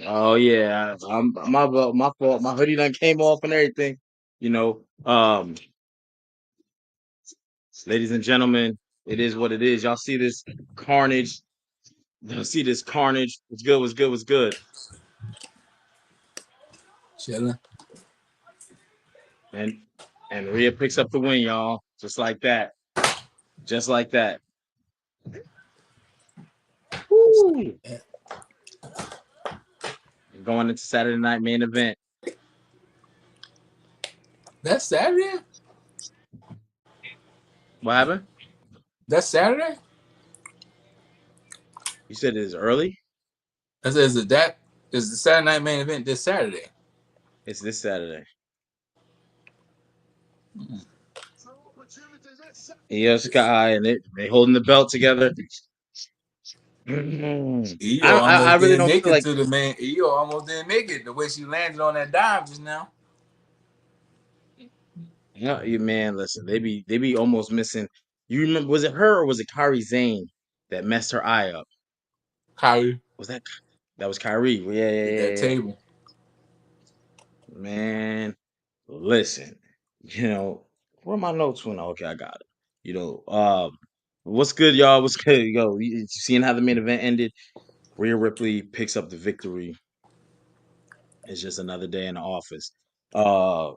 Oh yeah, my fault. My hoodie done came off and everything. You know, ladies and gentlemen, it is what it is. Y'all see this carnage? Y'all see this carnage? What's good? What's good? What's good? Chilling. And and Rhea picks up the win, y'all. Just like that. Just like that. Woo! Going into Saturday night main event. That's Saturday. What happened? That's Saturday. You said it is early. I said, is the Saturday night main event this Saturday? It's this Saturday. Mm. Io Sky and they holding the belt together. Mhm. Io I almost really didn't don't make feel it like to the main. Io almost didn't make it. The way she landed on that dime just now. no, you man. Listen, they be almost missing. You remember? Was it her or was it Kyrie Zane that messed her eye up? Kyrie Was that was Kyrie? Yeah, yeah, hit that yeah, yeah. table. Man, listen. You know where my notes went? Okay, I got it. You know, what's good, y'all? What's good, yo? You seeing how the main event ended? Rhea Ripley picks up the victory. It's just another day in the office. Uh,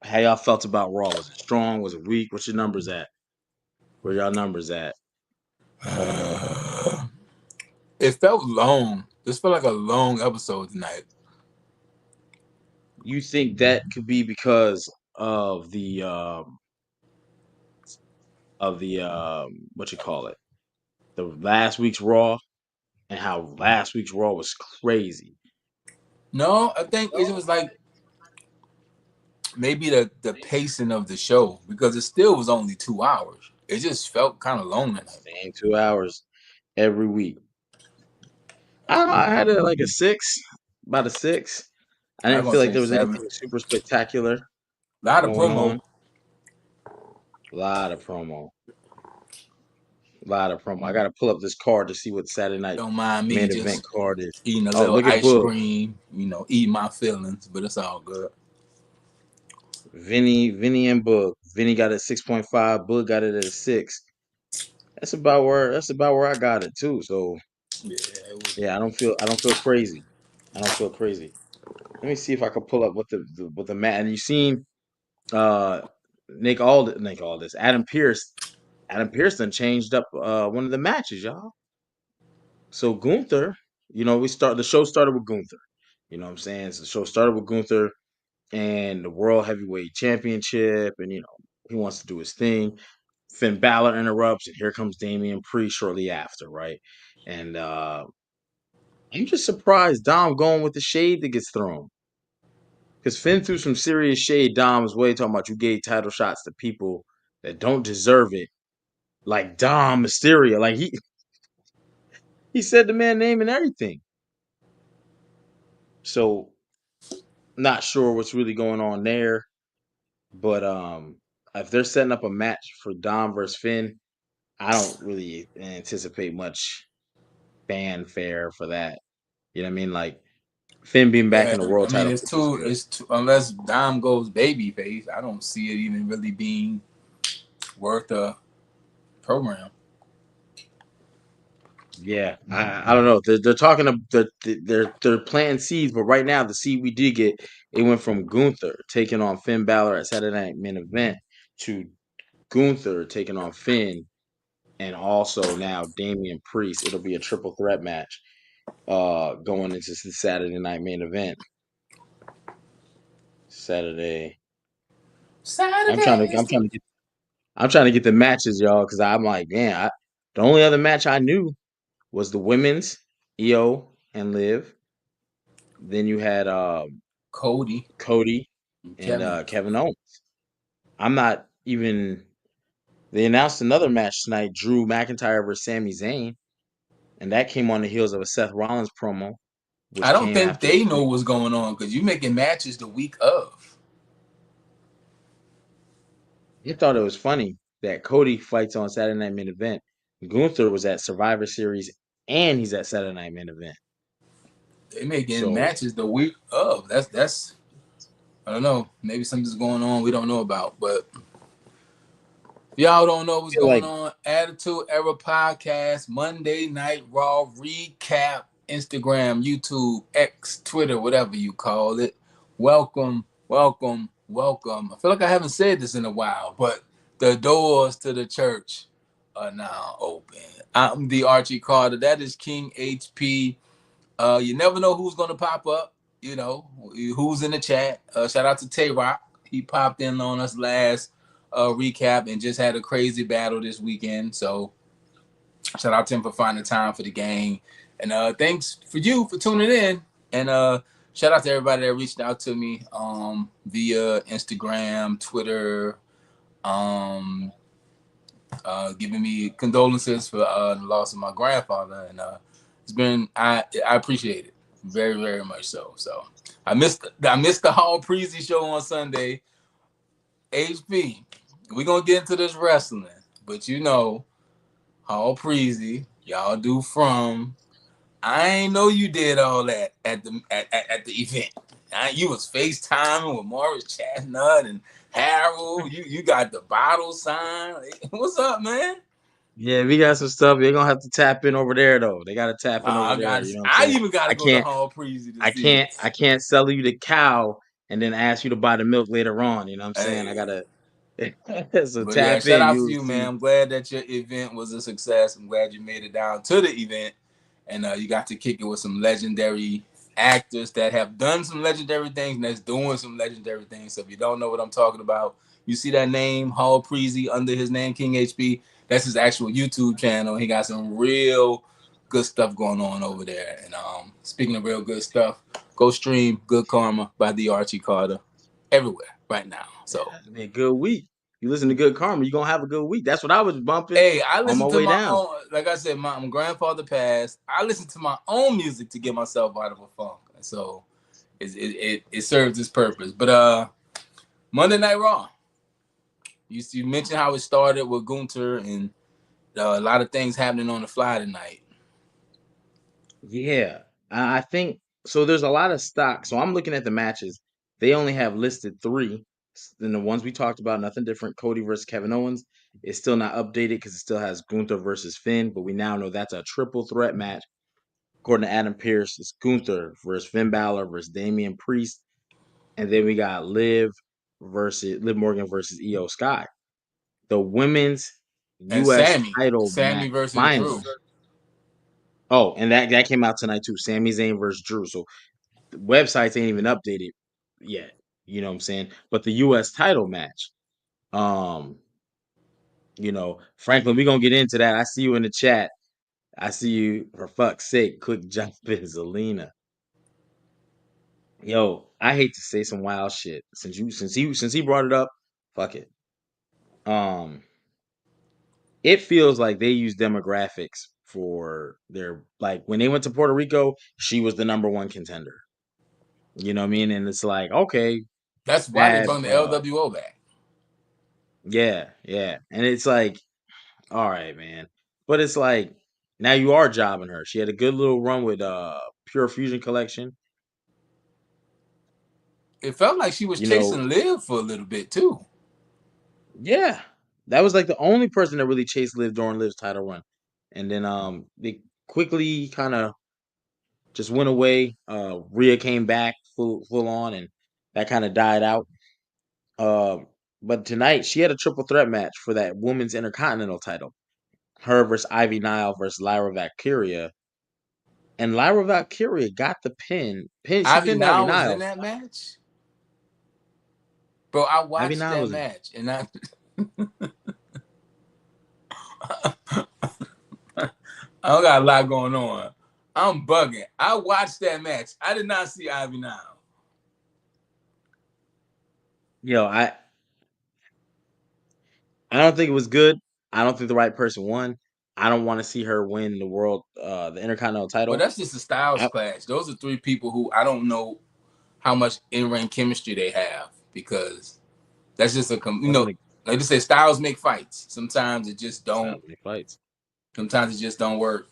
how y'all felt about Raw? Was it strong? Was it weak? What's your numbers at? Where y'all numbers at? It felt long. This felt like a long episode tonight. You think that could be because of the what you call it? The last week's Raw and how last week's Raw was crazy. No, I think it was like maybe the pacing of the show because it still was only 2 hours. It just felt kind of long tonight. Same 2 hours every week. I don't know, I had it like a six, about a six. I I'm didn't gonna feel like say there was seven. anything super spectacular A lot of going promo. on. A lot of promo. A lot of promo. I gotta pull up this card to see what Saturday night Don't mind me main event just card is. eating a Oh, little look at ice Book. cream. Eat my feelings, but it's all good. Vinny and Book. Vinny got it at 6.5. Book got it at a six. That's about where I got it too. So Yeah, it was. yeah, I don't feel crazy. I don't feel crazy. Let me see if I can pull up what the mat. And you seen uh Nick Aldis, Adam Pierce. Adam Pierce done changed up one of the matches, y'all. So Gunther, the show started with Gunther. You know what I'm saying? So the show started with Gunther and the World Heavyweight Championship, and he wants to do his thing. Finn Balor interrupts, and here comes Damian Priest shortly after, right? And I'm just surprised Dom going with the shade that gets thrown. Because Finn threw some serious shade Dom's way, talking about you gave title shots to people that don't deserve it. Like Dom Mysterio. Like he said the man name and everything. So not sure what's really going on there. But if they're setting up a match for Dom versus Finn, I don't really anticipate much fanfare for that. You know what I mean? Like Finn being back Yeah, in the I world mean title it's picture is too. good. It's too, unless Dom goes babyface. I don't see it even really being worth a program. Yeah, I don't know. They're talking they're planting seeds, but right now the seed we did get it went from Gunther taking on Finn Balor at Saturday Night Main Event to Gunther taking on Finn and also now Damian Priest. It'll be a triple threat match going into the Saturday Night Main Event. Saturday. Saturdays. I'm trying to get the matches, y'all, because I'm like, man, the only other match I knew was the women's Io and Liv. Then you had Cody Cody and and Kevin. Kevin Owens. I'm not even. They announced another match tonight: Drew McIntyre versus Sami Zayn, and that came on the heels of a Seth Rollins promo, I which don't came think after the they know pre. what's going on because you making matches the week of. I thought it was funny that Cody fights on Saturday Night Main Event. Gunther was at Survivor Series, and he's at Saturday Night Main Event. They making So matches the week of. That's I don't know. Maybe something's going on we don't know about. But if y'all don't know I what's feel going like on, Attitude Era Podcast, Monday Night Raw recap, Instagram, YouTube, X, Twitter, whatever you call it. Welcome, welcome, welcome. I feel like I haven't said this in a while, but the doors to the church are now open. I'm the Archie Carter. That is King HP. You never know who's gonna pop up. You know who's in the chat. Shout out to Tay Rock. He popped in on us last recap and just had a crazy battle this weekend. So shout out to him for finding time for the game. And thanks for you for tuning in. And shout out to everybody that reached out to me via Instagram, Twitter, um, giving me condolences for the loss of my grandfather. And it's been I appreciate it very very much so. So I missed the Hall Preezy show on Sunday. HP, we gonna get into this wrestling, but you know Hall Preezy, y'all do from. I ain't know you did all that at the event. You was FaceTiming with Morris Chestnut and Harold. You got the bottle sign. What's up, man? yeah, we got some stuff. They're gonna have to tap in over there though. They gotta tap in over there. You know what I'm I saying? even got to I go to can't, Hall Preezy to I see it. can't, I can't sell you the cow and then ask you to buy the milk later on. You know what I'm saying? I Hey, gotta. So but yeah, tap shout in. out to You'll you, man. see. I'm glad that your event was a success. I'm glad you made it down to the event, and you got to kick it with some legendary actors that have done some legendary things and that's doing some legendary things. So if you don't know what I'm talking about, you see that name Hall Preezy under his name King HP. That's his actual YouTube channel. He got some real good stuff going on over there. And speaking of real good stuff, go stream Good Karma by the Archie Carter everywhere right now. So Yeah, man, good week. You listen to Good Karma, you're gonna have a good week. That's what I was bumping hey, I on my listen to way my down. own. Like I said, my grandfather passed. I listen to my own music to get myself out of a funk. So it serves its purpose. But Monday Night Raw. You mentioned how it started with Gunther and a lot of things happening on the fly tonight. Yeah, I think so. There's a lot of stock. So I'm looking at the matches. They only have listed three. Than the ones we talked about, nothing different. Cody versus Kevin Owens. It's still not updated because it still has Gunther versus Finn, but we now know that's a triple threat match. According to Adam Pierce, it's Gunther versus Finn Balor versus Damian Priest, and then we got Liv Morgan versus Io Sky. The women's And U.S. Sammy, title Sammy match versus Drew. finally. Oh, and that came out tonight too. Sami Zayn versus Drew. So the websites ain't even updated yet. You know what I'm saying? But the U.S. title match, um, Franklin, we're gonna get into that. I see you in the chat. I see you for fuck's sake. Quick jump in, Zelina. Yo, I hate to say some wild shit. Since he brought it up, fuck it. Um, it feels like they use demographics for their like when they went to Puerto Rico, she was the number one contender. You know what I mean? And it's like, okay, That's why they bad, brought the LWO back. yeah, yeah. And it's like, all right, man. But it's like now you are jobbing her. She had a good little run with Pure Fusion Collection. It felt like she was You know, chasing Liv for a little bit too. yeah. That was like the only person that really chased Liv during Liv's title run. And then they quickly kind of just went away. Rhea came back full on and that kind of died out. Um but tonight she had a triple threat match for that women's intercontinental title. Her versus Ivy Nile versus Lyra Valkyria. And Lyra Valkyria got the pin. She Ivy pinned Ivy Nile was in Nile. that match, bro. I Ivy watched Nile that was in. match, and I I don't got a lot going on. I'm bugging. I watched that match. I did not see Ivy Nile. Yo, I don't think it was good. I don't think the right person won. I don't want to see her win the Intercontinental Well, title. that's just a styles I, clash. Those are three people who I don't know how much in-ring chemistry they have because that's just I don't think like they say, styles make fights. Sometimes it just it's not don't. many fights. Sometimes it just don't work.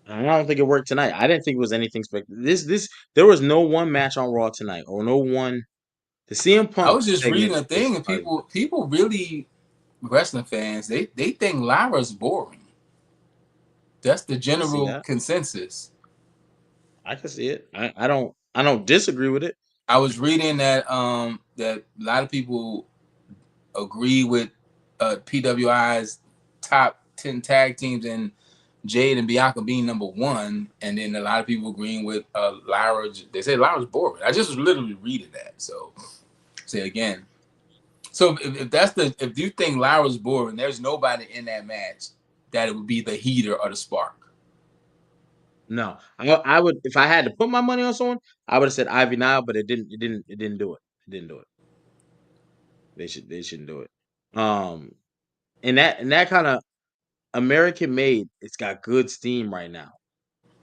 I don't think it worked tonight. I didn't think it was anything special. There was no one match on Raw tonight, or no one. The CM I Punk was just reading segment a was thing, and probably. people really wrestling fans they think Lyra's boring. That's the I can see general that. consensus. I can see it. I don't disagree with it. I was reading that a lot of people agree with PWI's top 10 tag teams and Jade and Bianca being number one, and then a lot of people agreeing with Lyra. They say Lyra's boring. I just was literally reading that. So say again. So if that's if you think Lyra's boring, there's nobody in that match that it would be the heater or the spark. No, I would if I had to put my money on someone, I would have said Ivy Nile, but it didn't do it. It didn't do it. They shouldn't do it. And that kind of American made. It's got good steam right now.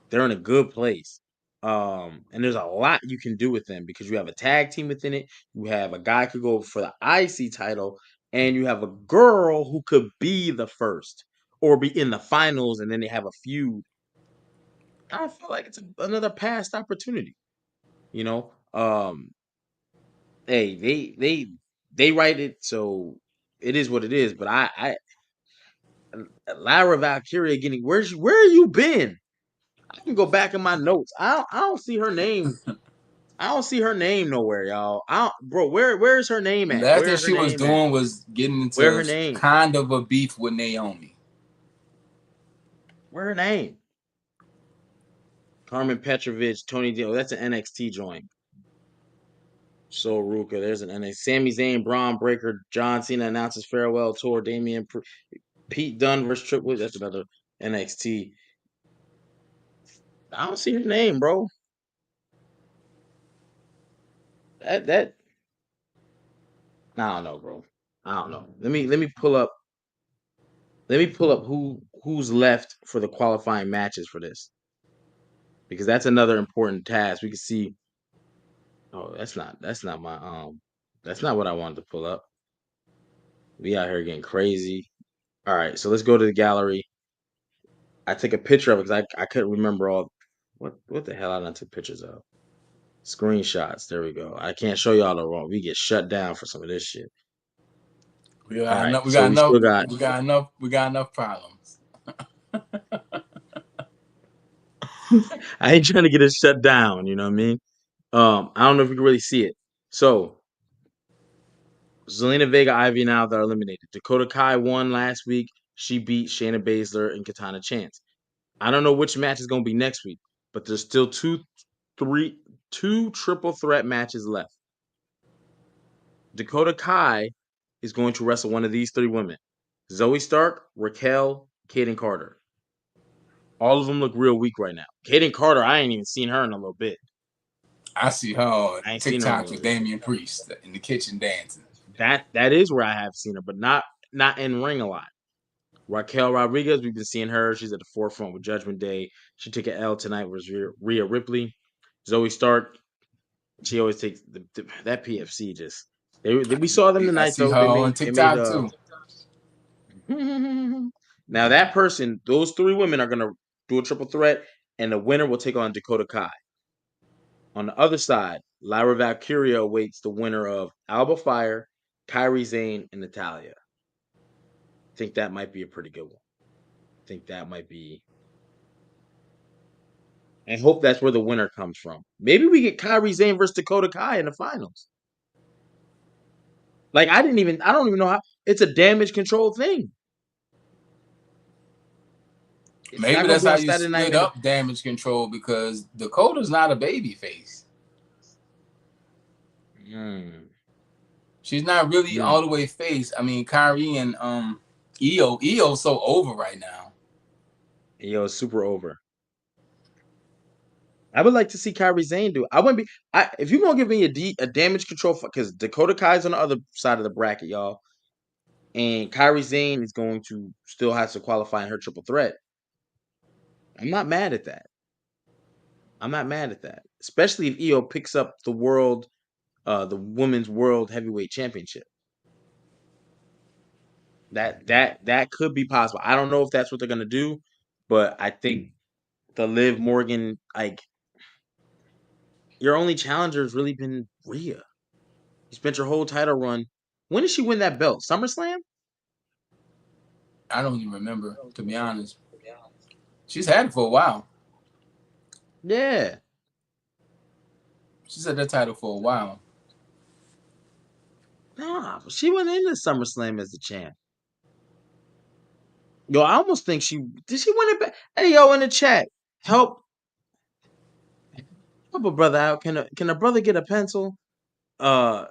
They're in a good place. And there's a lot you can do with them because you have a tag team within it. You have a guy who could go for the IC title, and you have a girl who could be the first or be in the finals, and then they have a feud. I feel like it's another past opportunity. You know, hey, they write it, so it is what it is. But Lyra Valkyria getting where you been? I can go back in my notes. I don't see her name. I don't see her name nowhere, y'all. Bro, where's her name The at? last thing Where her she was name at? doing was getting Where into her name? kind of a beef with Naomi. Where her name? Carmen Petrovich, Tony Deal. That's an NXT joint. So Ruka, there's an NXT. Sami Zayn, Braun Breaker, John Cena announces farewell tour. Pete Dunne versus Triple H. That's another NXT. I don't see her name, bro. That I don't know, bro. I don't know. Let me pull up. Let me pull up who's left for the qualifying matches for this because that's another important task. We can see. Oh, that's not what I wanted to pull up. We out here getting crazy. All right, so let's go to the gallery. I took a picture of it because I couldn't remember all. What the hell I done took pictures of? Screenshots. There we go. I can't show y'all the wrong. We get shut down for some of this shit. We All got right, enough. We so got we enough. still got. We got enough. We got enough problems. I ain't trying to get it shut down. You know what I mean? I don't know if you can really see it. So Zelina Vega, Ivy now they're eliminated. Dakota Kai won last week. She beat Shayna Baszler and Katana Chance. I don't know which match is going to be next week, but there's still two triple threat matches left. Dakota Kai is going to wrestle one of these three women: Zoe Stark, Raquel, Kaden Carter. All of them look real weak right now. Kaden Carter, I ain't even seen her in a little bit. I see her on I ain't seen her in a TikToks little with bit. Damian Priest in the kitchen dancing. That is where I have seen her, but not in ring a lot. Raquel Rodriguez, we've been seeing her. She's at the forefront with Judgment Day. She took an L tonight with Rhea Ripley. Zoe Stark, she always takes that PFC just. We saw them I tonight see though. her They on made they made TikTok too. now that person, those three women are gonna do a triple threat, and the winner will take on Dakota Kai. On the other side, Lyra Valkyria awaits the winner of Alba Fire, Kyrie Zane, and Natalia. I think that might be a pretty good one. I think that might be. I hope that's where the winner comes from. Maybe we get Kyrie Zane versus Dakota Kai in the finals. Like I don't even know how. It's a damage control thing. It's not Maybe gonna that's be how on you Saturday Night split Main. up damage control because Dakota's not a baby face. Mm, She's not really all mm. the way face. I mean, Kyrie and Io's so over right now. Yo, it's super over. I would like to see Kyrie Zane do it. I wouldn't be. If you're gonna give me a damage control because Dakota Kai's on the other side of the bracket, y'all, and Kyrie Zane is going to still has to qualify in her triple threat. I'm not mad at that. I'm not mad at that, especially if Io picks up the women's world heavyweight championship. That could be possible. I don't know if that's what they're gonna do, but I think the Liv Morgan, like your only challenger has really been Rhea. You spent your whole title run. When did she win that belt? SummerSlam? I don't even remember, to be honest. She's had it for a while. Yeah. She's had that title for a while. Nah, she went into SummerSlam as the champ. Yo, I almost think she did. She win it back. Hey, yo, in the chat, help help a brother out. Can a brother get a pencil? Uh,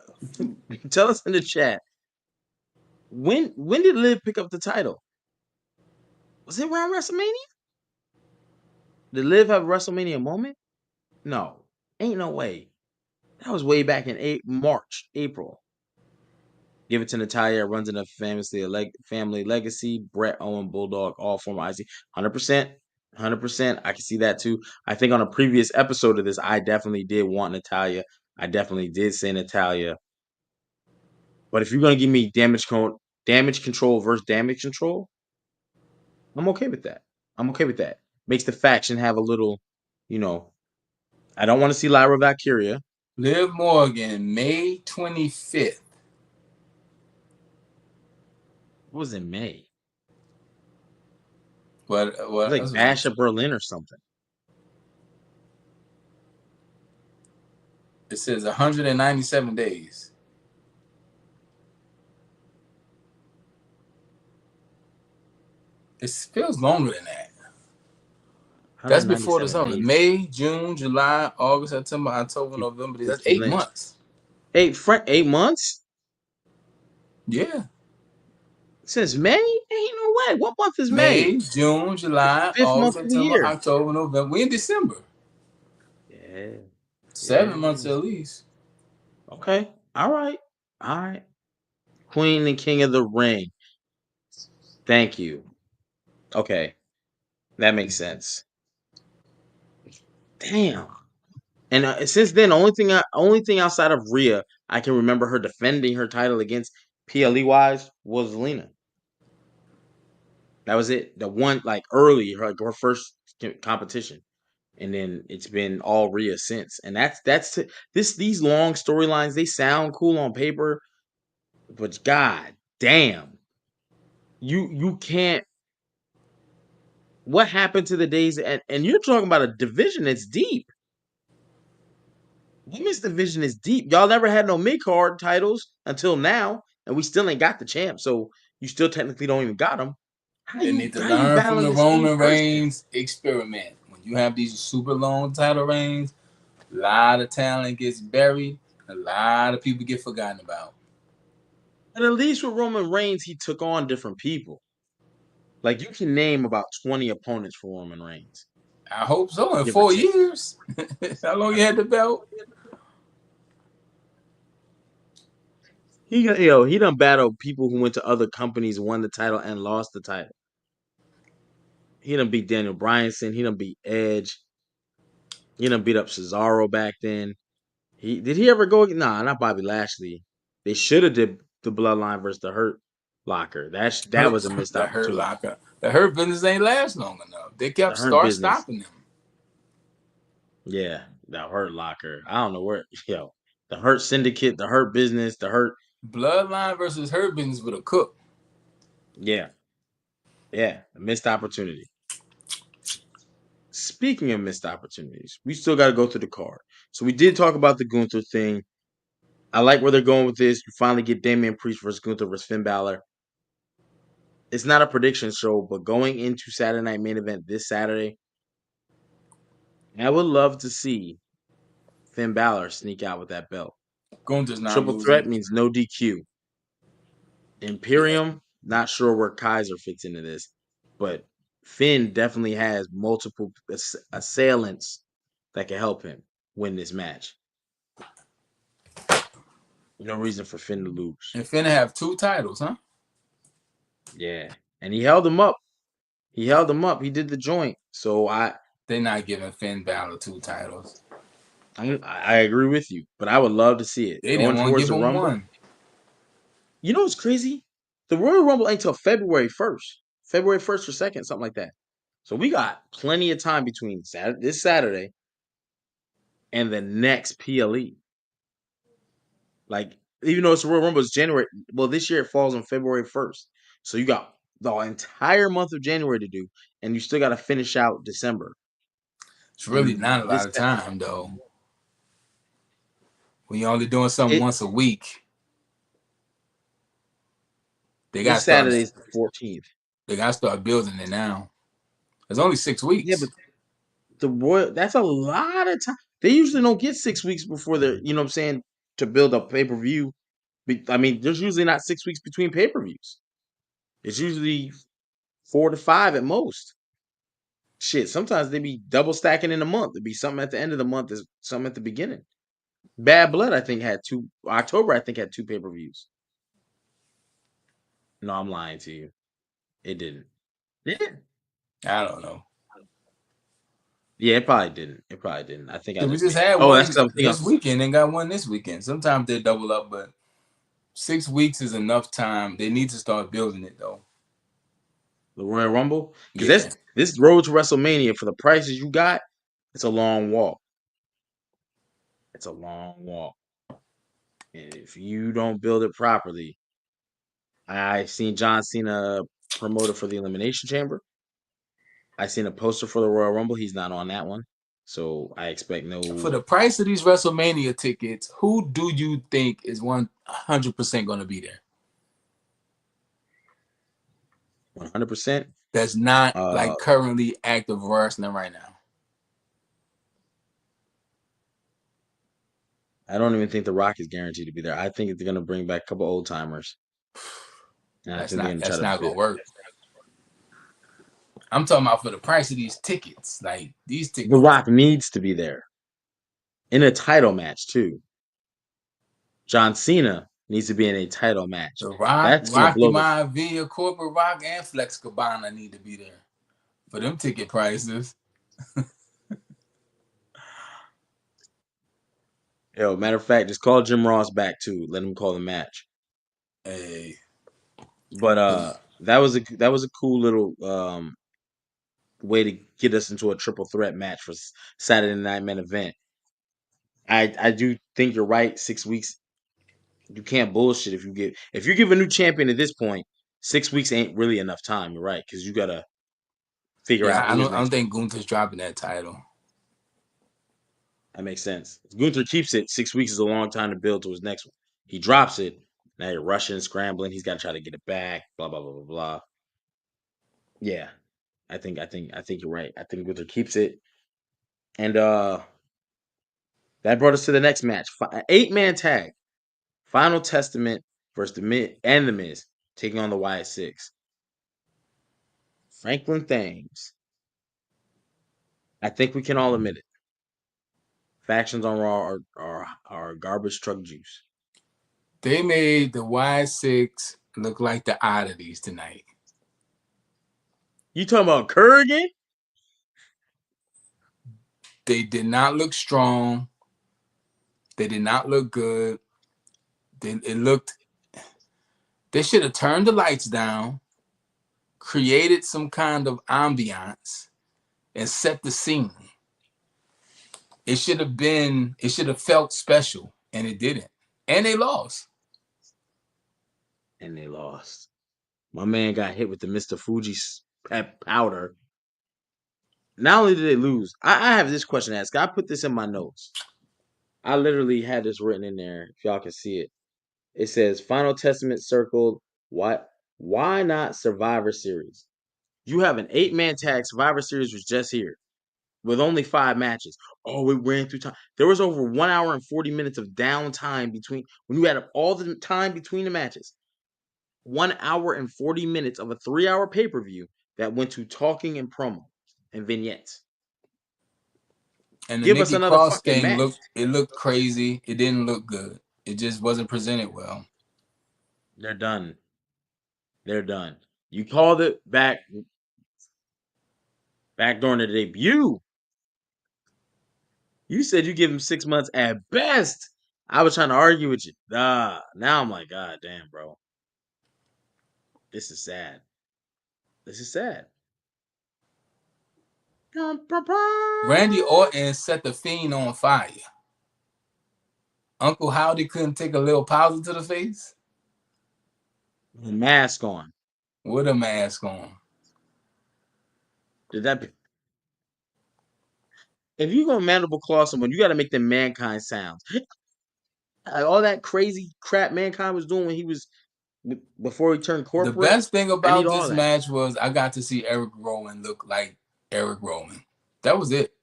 tell us in the chat when did Liv pick up the title? Was it around WrestleMania? Did Liv have a WrestleMania moment? No, ain't no way. That was way back in March, April. Give it to Natalia. Runs in a family legacy. Brett Owen Bulldog, all former IC. 100%. 100%. I can see that too. I think on a previous episode of this, I definitely did want Natalia. I definitely did say Natalia. But if you're gonna give me damage control versus damage control, I'm okay with that. I'm okay with that. Makes the faction have a little, you know. I don't want to see Lyra Valkyria. Liv Morgan, May 25th. It was in May. It was What like else was Bash it? of Berlin or something. It says 197 days. It feels longer than that. That's before the 197 summer. days. May, June, July, August, September, October, Keep, November. That's Becky 8 Lynch. months. 8 months Yeah. since May. Ain't no way. What month is May? May, June, July, Fifth August, month of the September, year. October, November. We in December. Yeah, 7 months yeah. at least. Okay. All right. All right. Queen and King of the Ring. Thank you. Okay, that makes sense. Damn. And since then, only thing outside of Rhea, I can remember her defending her title against PLE wise was Lena. That was it. The one like early, her first competition, and then it's been all Rhea since. And these long storylines. They sound cool on paper, but god damn, you can't. What happened to the days? And you're talking about a division that's deep. Women's division is deep. Y'all never had no mid card titles until now, and we still ain't got the champ. So you still technically don't even got them. They need to How you learn from battling the this new Roman person? Reigns experiment. When you have these super long title reigns, a lot of talent gets buried. A lot of people get forgotten about. And at least with Roman Reigns, he took on different people. Like you can name about 20 opponents for Roman Reigns, I hope so. In give or four take. years, how long you had the belt? He done battled people who went to other companies, won the title, and lost the title. He done beat Daniel Bryanson. He done beat Edge. He done beat up Cesaro back then. He ever go? Nah, not Bobby Lashley. They should have did the Bloodline versus the Hurt Locker. That was a missed The Hurt opportunity. Locker. The Hurt business ain't last long enough. They The kept Hurt business. stopping them. Yeah, the Hurt Locker. I don't know where. Yo, the Hurt Syndicate, the Hurt Business, the Hurt. Bloodline versus Hurt business with a cook. Yeah, yeah, a missed opportunity. Speaking of missed opportunities, we still got to go through the card. So we did talk about the Gunther thing. I like where they're going with this. You finally get Damian Priest versus Gunther versus Finn Balor. It's not a prediction show, but going into Saturday Night Main Event this Saturday, I would love to see Finn Balor sneak out with that belt. Gunther's not Triple threat losing. means no DQ. Yeah. Imperium, not sure where Kaiser fits into this, but Finn definitely has multiple assailants that can help him win this match. No reason for Finn to lose. And finna have 2 titles, huh? Yeah, and he held him up. He held him up. He did the joint. So They're not giving Finn Balor 2 titles. I agree with you, but I would love to see it They didn't going want to towards give the him Rumble. one. You know what's crazy? The Royal Rumble ain't until February 1st. February 1st or 2nd, something like that. So we got plenty of time between this Saturday and the next PLE. Like, even though it's the Royal Rumble, it's January. Well, this year it falls on February 1st. So you got the entire month of January to do, and you still got to finish out December. It's really And not a lot of time though. When you're only doing something it once a week, they got to this start. Saturday is the 14th. They got to start building it now. It's only 6 Yeah, but weeks. the Royal, that's a lot of time. They usually don't get 6 weeks before they're, you know what I'm saying, to build a pay per view. I mean, there's usually not 6 weeks between pay per views. It's usually 4 to 5 at most. Shit, sometimes they be double stacking in a month. There'd be something at the end of the month, there's something at the beginning. Bad Blood, I think, had two. October, I think, had two pay per views. No, I'm lying to you. It didn't. Yeah. I don't know. Yeah, it probably didn't. It probably didn't. I think I We just just made. had Oh, that's one because I was thinking. this weekend and got one this weekend. Sometimes they double up, but 6 weeks is enough time. They need to start building it though. The Royal Rumble, because Yeah. that's this road to WrestleMania for the prices you got. It's a long walk. It's a long walk, and if you don't build it properly, I seen John Cena promoted for the Elimination Chamber. I seen a poster for the Royal Rumble. He's not on that one, so I expect For no the price of these WrestleMania tickets, who do you think is 100% going to be there? 100%. That's not Uh, like currently active wrestling right now. I don't even think The Rock is guaranteed to be there. I think they're gonna bring back a couple old timers, and I That's think they're not gonna try that's to not fit. gonna work. I'm talking about for the price of these tickets. Like these The tickets, Rock needs to be there in a title match too. John Cena needs to be in a title match. the Rock, That's gonna Rocky blow the. Maivia, Corporate Rock, and Flex Cabana need to be there for them ticket prices. Yo, matter of fact, just call Jim Ross back too. Let him call the match. Hey, But that was a cool little way to get us into a triple threat match for Saturday Night Main Event. I do think you're right. 6 weeks, you can't bullshit if you give a new champion at this point. 6 weeks ain't really enough time. You're right, because you gotta figure yeah, out who his I don't next. think Gunther's dropping that title. That makes sense. If Gunther keeps it, 6 weeks is a long time to build to his next one. He drops it. Now you're rushing, scrambling. He's got to try to get it back. Blah blah blah blah blah. Yeah, I think you're right. I think Gunther keeps it, and that brought us to the next match. 8-man tag. Final Testament versus the Miz and the Miz taking on the Wyatt Six. Franklin Thames. I think we can all admit it. Factions on Raw are garbage truck juice. They made the Y6 look like the oddities tonight. You talking about Kurgan? They did not look strong. They did not look good. It looked. They should have turned the lights down, created some kind of ambiance, and set the scene. It should have been. It should have felt special, and it didn't. And they lost. And they lost. My man got hit with the Mr. Fuji powder. Not only did they lose, I have this question to ask. I put this in my notes. I literally had this written in there. If y'all can see it, it says Final Testament circled. What? Why not Survivor Series? You have an 8-man tag. Survivor Series was just here with only 5 matches. Oh, we ran through time. There was over 1 hour and 40 minutes of downtime between when you had all the time between the matches. 1 hour and 40 minutes of a 3-hour pay per view that went to talking and promo and vignettes. And the Give us Nikki another Cross fucking thing match. looked. It looked crazy. It didn't look good. It just wasn't presented well. They're done. They're done. You called it back during the debut. You said you give him 6 months at best. I was trying to argue with you. Now I'm like, God damn, bro. This is sad. This is sad. Randy Orton set the Fiend on fire. Uncle Howdy couldn't take a little powder to the face Mask on. with a mask on. Did that? If you gonna mandible claw someone, you got to make them mankind sounds. Like all that crazy crap mankind was doing when he was before he turned The corporate. best thing I need about all this that. match was I got to see Eric Rowan look like Eric Rowan. That was it.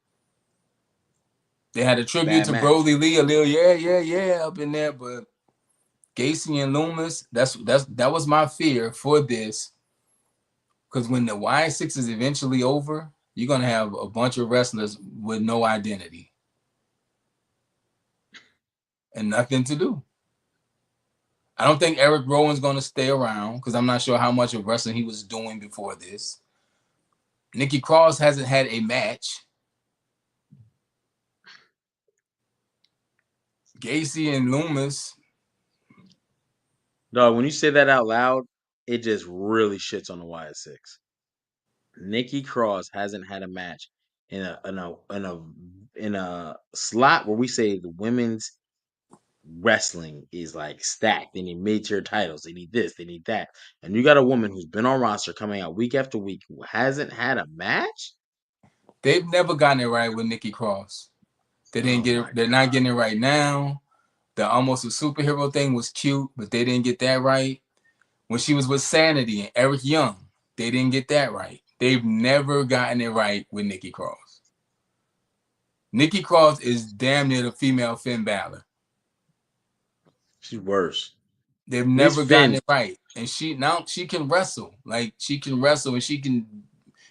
They had a tribute Bad to match. Brody Lee, a little yeah up in there, but Gacy and Loomis, that was my fear for this. Because when the Y6 is eventually over, you're gonna have a bunch of wrestlers with no identity and nothing to do. I don't think Eric Rowan's gonna stay around because I'm not sure how much of wrestling he was doing before this. Nikki Cross hasn't had a match. Gacy and Loomis, Dog, when you say that out loud, it just really shits on the YS6. Nikki Cross hasn't had a match in a slot where we say the women's wrestling is like stacked. They need mid-tier titles. They need this. They need that. And you got a woman who's been on roster coming out week after week who hasn't had a match. they've never gotten it right with Nikki Cross. They didn't Oh get it. my They're not getting it right now. The almost a superhero thing was cute, but they didn't get that right. When she was with Sanity and Eric Young, they didn't get that right. They've never gotten it right with Nikki Cross. Nikki Cross is damn near the female Finn Balor. she's worse. They've At least never gotten Finn, it right. And she can wrestle. Like she can wrestle and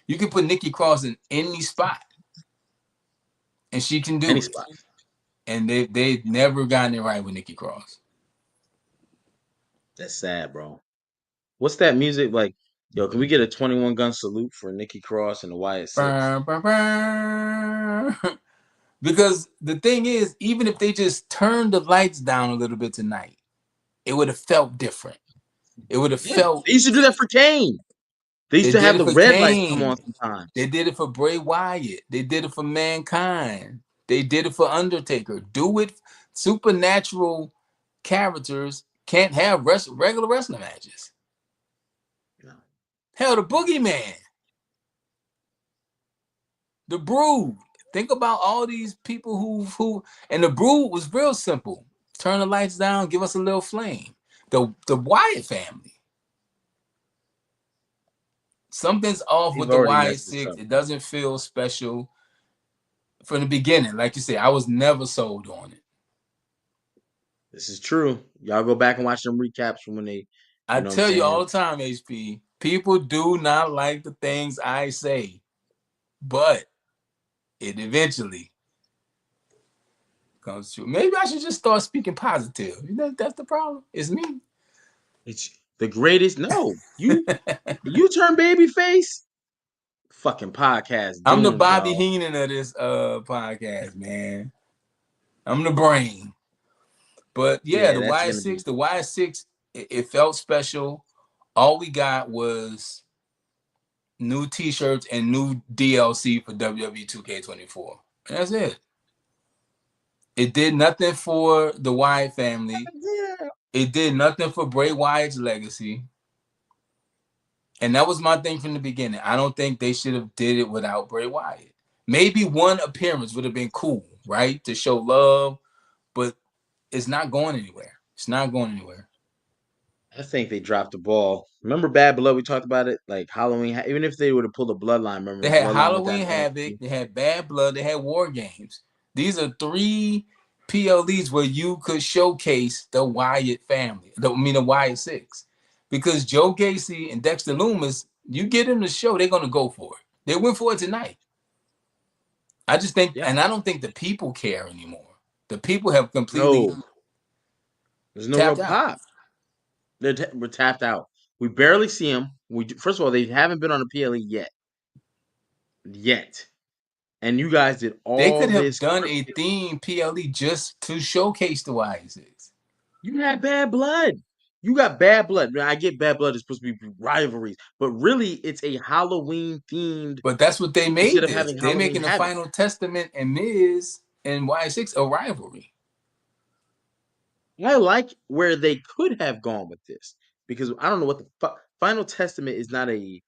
you can put Nikki Cross in any spot and she can any do it. spot. And they've never gotten it right with Nikki Cross. That's sad, bro. What's that music like? Yo, can we get a 21 gun salute for Nikki Cross and the Wyatt Six? Burr, burr, burr. Because the thing is, even if they just turned the lights down a little bit tonight, it would have felt different. It would have Yeah, felt. they used to do that for Kane. They used They to did have it the for red lights come Kane. on sometimes. They did it for Bray Wyatt. They did it for Mankind. They did it for Undertaker. Do it. Supernatural characters can't have regular wrestling matches. No. Hell, the Boogeyman, the Brood. Think about all these people and the Brood was real simple. Turn the lights down, give us a little flame. The Wyatt family. Something's off They've with the already messed this Y6. up. It doesn't feel special from the beginning. Like you said, I was never sold on it. This is true. Y'all go back and watch them recaps from when they, I you know what I'm tell you saying? all the time, HP, people do not like the things I say, but it eventually comes true. Maybe I should just start speaking positive. That's the problem. It's me. It's the greatest. No, you turn baby face. Fucking podcast I'm the doomed, Bobby y'all. Heenan of this podcast, man. I'm the brain. But yeah, Yeah, the that's gonna Y6, be. the Y6, it felt special. All we got was new T-shirts and new DLC for WWE 2K24. And that's it. It did nothing for the Wyatt family. Yeah. It did nothing for Bray Wyatt's legacy. And that was my thing from the beginning. I don't think they should have did it without Bray Wyatt. Maybe one appearance would have been cool, right? To show love, but it's not going anywhere. It's not going anywhere. I think they dropped the ball. Remember Bad Blood? We talked about it. Like Halloween. Even if they would have pulled a Bloodline, remember They the had Bloodline with that Halloween Havoc, nasty. they had Bad Blood, they had War Games. These are three PLEs where you could showcase the Wyatt family. I mean the Wyatt Six. Because Joe Gacy and Dexter Loomis, you get them the show, they're gonna go for it. They went for it tonight. I just think, Yeah. and I don't think the people care anymore. The people have completely No, there's no real tapped out. pop. We're tapped out. We barely see them. First of all, they haven't been on a PLE yet. And you guys did They all could have this done script. a theme PLE just to showcase the Wyatt Six. You had Bad Blood. You got Bad Blood. Now, I get Bad Blood is supposed to be rivalries, but really it's a Halloween themed But that's what they instead made of this. having They're Halloween making the Havoc. Final Testament and Miz and Y6 a rivalry. I like where they could have gone with this because I don't know what the Final Testament is not a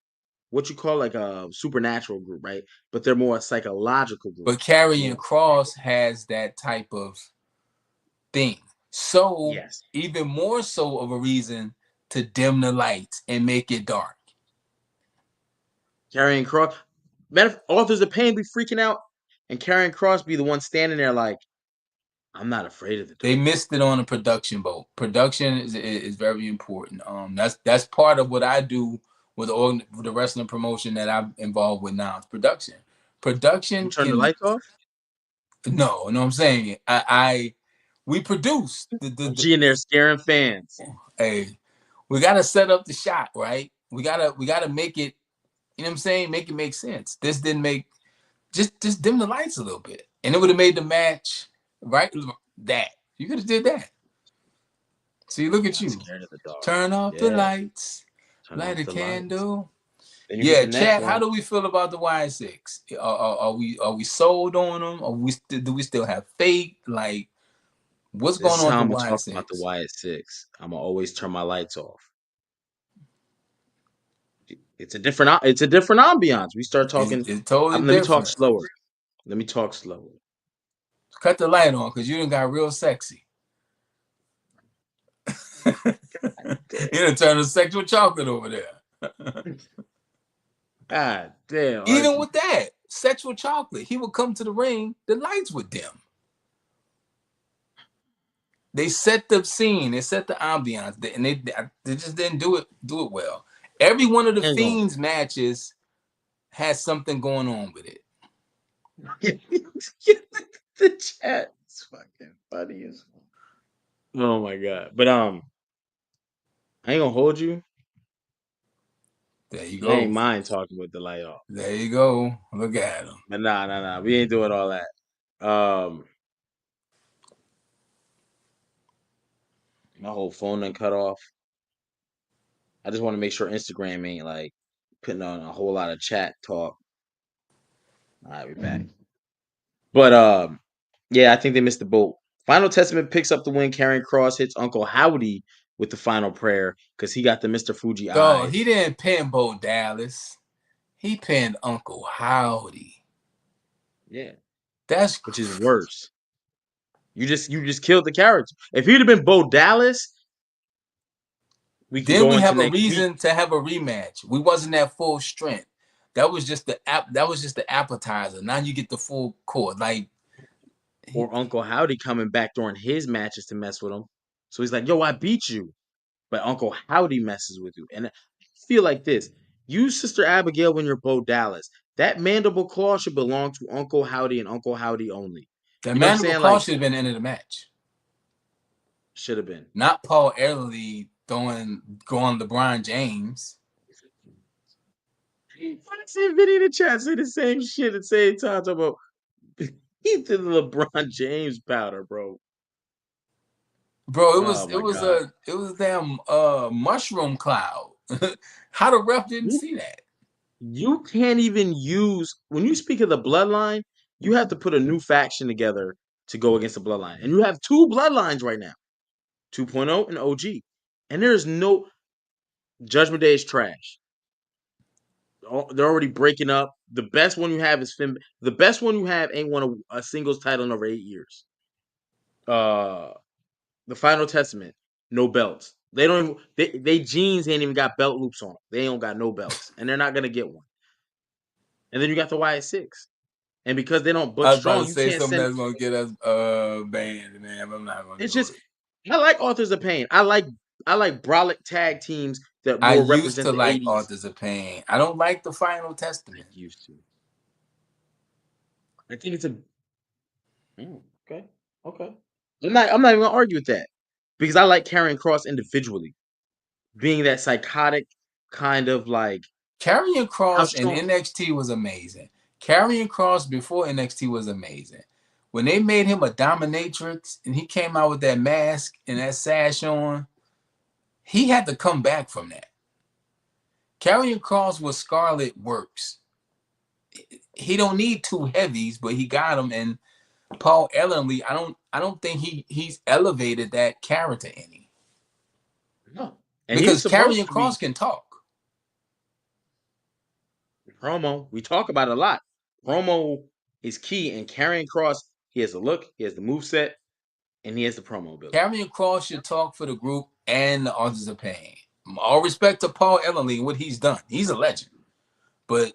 what you call like a supernatural group, right? But they're more a psychological group. But Karrion More, Cross has that type of thing. So yes. even more so of a reason to dim the lights and make it dark. Carrying Cross, authors of pain be freaking out, and Carrying Cross be the one standing there like, I'm not afraid of the They dark. missed it on the production boat. Production is very important. That's part of what I do with the wrestling promotion that I'm involved with now. It's production. You Production turn the can lights off. no, you know what I'm saying. I we produce G in there scaring fans. hey, we gotta set up the shot, right? We gotta make it, you know what I'm saying, make it make sense. This didn't make just dim the lights a little bit. And it would have made the match right that. You could have did that. See, look I'm at not you. scared of the dark. Turn off the Yeah, lights, turn light off a the lights. candle. Then you hit Yeah, the next chat. How one. do we feel about the Y6? Are we sold on them? Do we still have faith? Like, what's This going is on with how the I'm gonna talk about the Y6? Y at 6. I'm gonna always turn my lights off. It's a different ambiance. We start talking. It's totally Let me talk different. slower. Let me talk slower. Cut the light on because you done got real sexy. Damn. You done turned to sexual chocolate over there. God damn, Even Archie. with that, sexual chocolate, he would come to the ring, the lights would dim. They set the scene, they set the ambiance, and they just didn't do it well. Every one of the Hang on. Fiends matches has something going on with it. The chat is fucking funny as fuck. Oh my god. But I ain't gonna hold you. There you I ain't go. mind talking with the light off. There you go. Look at him. But nah. We ain't doing all that. My whole phone done cut off. I just want to make sure Instagram ain't like putting on a whole lot of chat talk. All right, we back. But yeah, I think they missed the boat. Final Testament picks up the win. Karrion Cross hits Uncle Howdy with the final prayer because he got the Mr. Fuji Oh, he eyes. didn't pin Bo Dallas. He pinned Uncle Howdy. Yeah, That's which is worse. You just killed the character. If he'd have been Bo Dallas, we can then go we into have a next week. reason to have a rematch. We wasn't at full strength. That was just the appetizer. Now you get the full core. Like Or Uncle Howdy coming back during his matches to mess with him. So he's like, "Yo, I beat you," but Uncle Howdy messes with you. And I feel like this: use Sister Abigail when you're Bo Dallas. That mandible claw should belong to Uncle Howdy and Uncle Howdy only. the You know what I'm mandible saying? claw Like, should have been the end of the match. should have been. Not Paul Elley going LeBron James. I see Vinny in the chat say the same shit at the same time. Talking about he did the LeBron James powder, bro. Bro, it was Oh it my was god. a it was a damn mushroom cloud. How the ref didn't You see that? you can't even use when you speak of the bloodline, you have to put a new faction together to go against the bloodline. And you have two bloodlines right now. 2.0 and OG. And there's no Judgment Day is trash. They're already breaking up. The best one you have is Finn. The best one you have ain't won a singles title in over 8 years. Uh, the Final Testament, no belts. They don't even. They jeans ain't even got belt loops on them. They don't got no belts, and they're not gonna get one. And then you got the Y6, and because they don't book I was about to strong, you say can't something send. that's gonna get us banned, man, but I'm not gonna It's do just it. I like Authors of Pain. I like brolic tag teams that I more used represent to the like '80s. Authors of Pain. I don't like the Final I Testament. used to. I think it's a okay. Okay. I'm not even gonna argue with that because I like Karrion Cross individually, being that psychotic kind of like Karrion how Cross in strong. NXT was amazing. Karrion Cross before NXT was amazing. When they made him a dominatrix and he came out with that mask and that sash on, he had to come back from that. Carrying Cross with Scarlett works. He don't need two heavies, but he got them. And Paul Ellering, I don't think he's elevated that character any. No, and he was Because supposed Carrying to be Cross can talk. promo. We talk about it a lot. Promo is key, and carrying Cross, he has the look, he has the move set, and he has the promo ability. Carrying Cross should talk for the group and the Authors of Pain. All respect to Paul Ellering and what he's done. He's a legend. But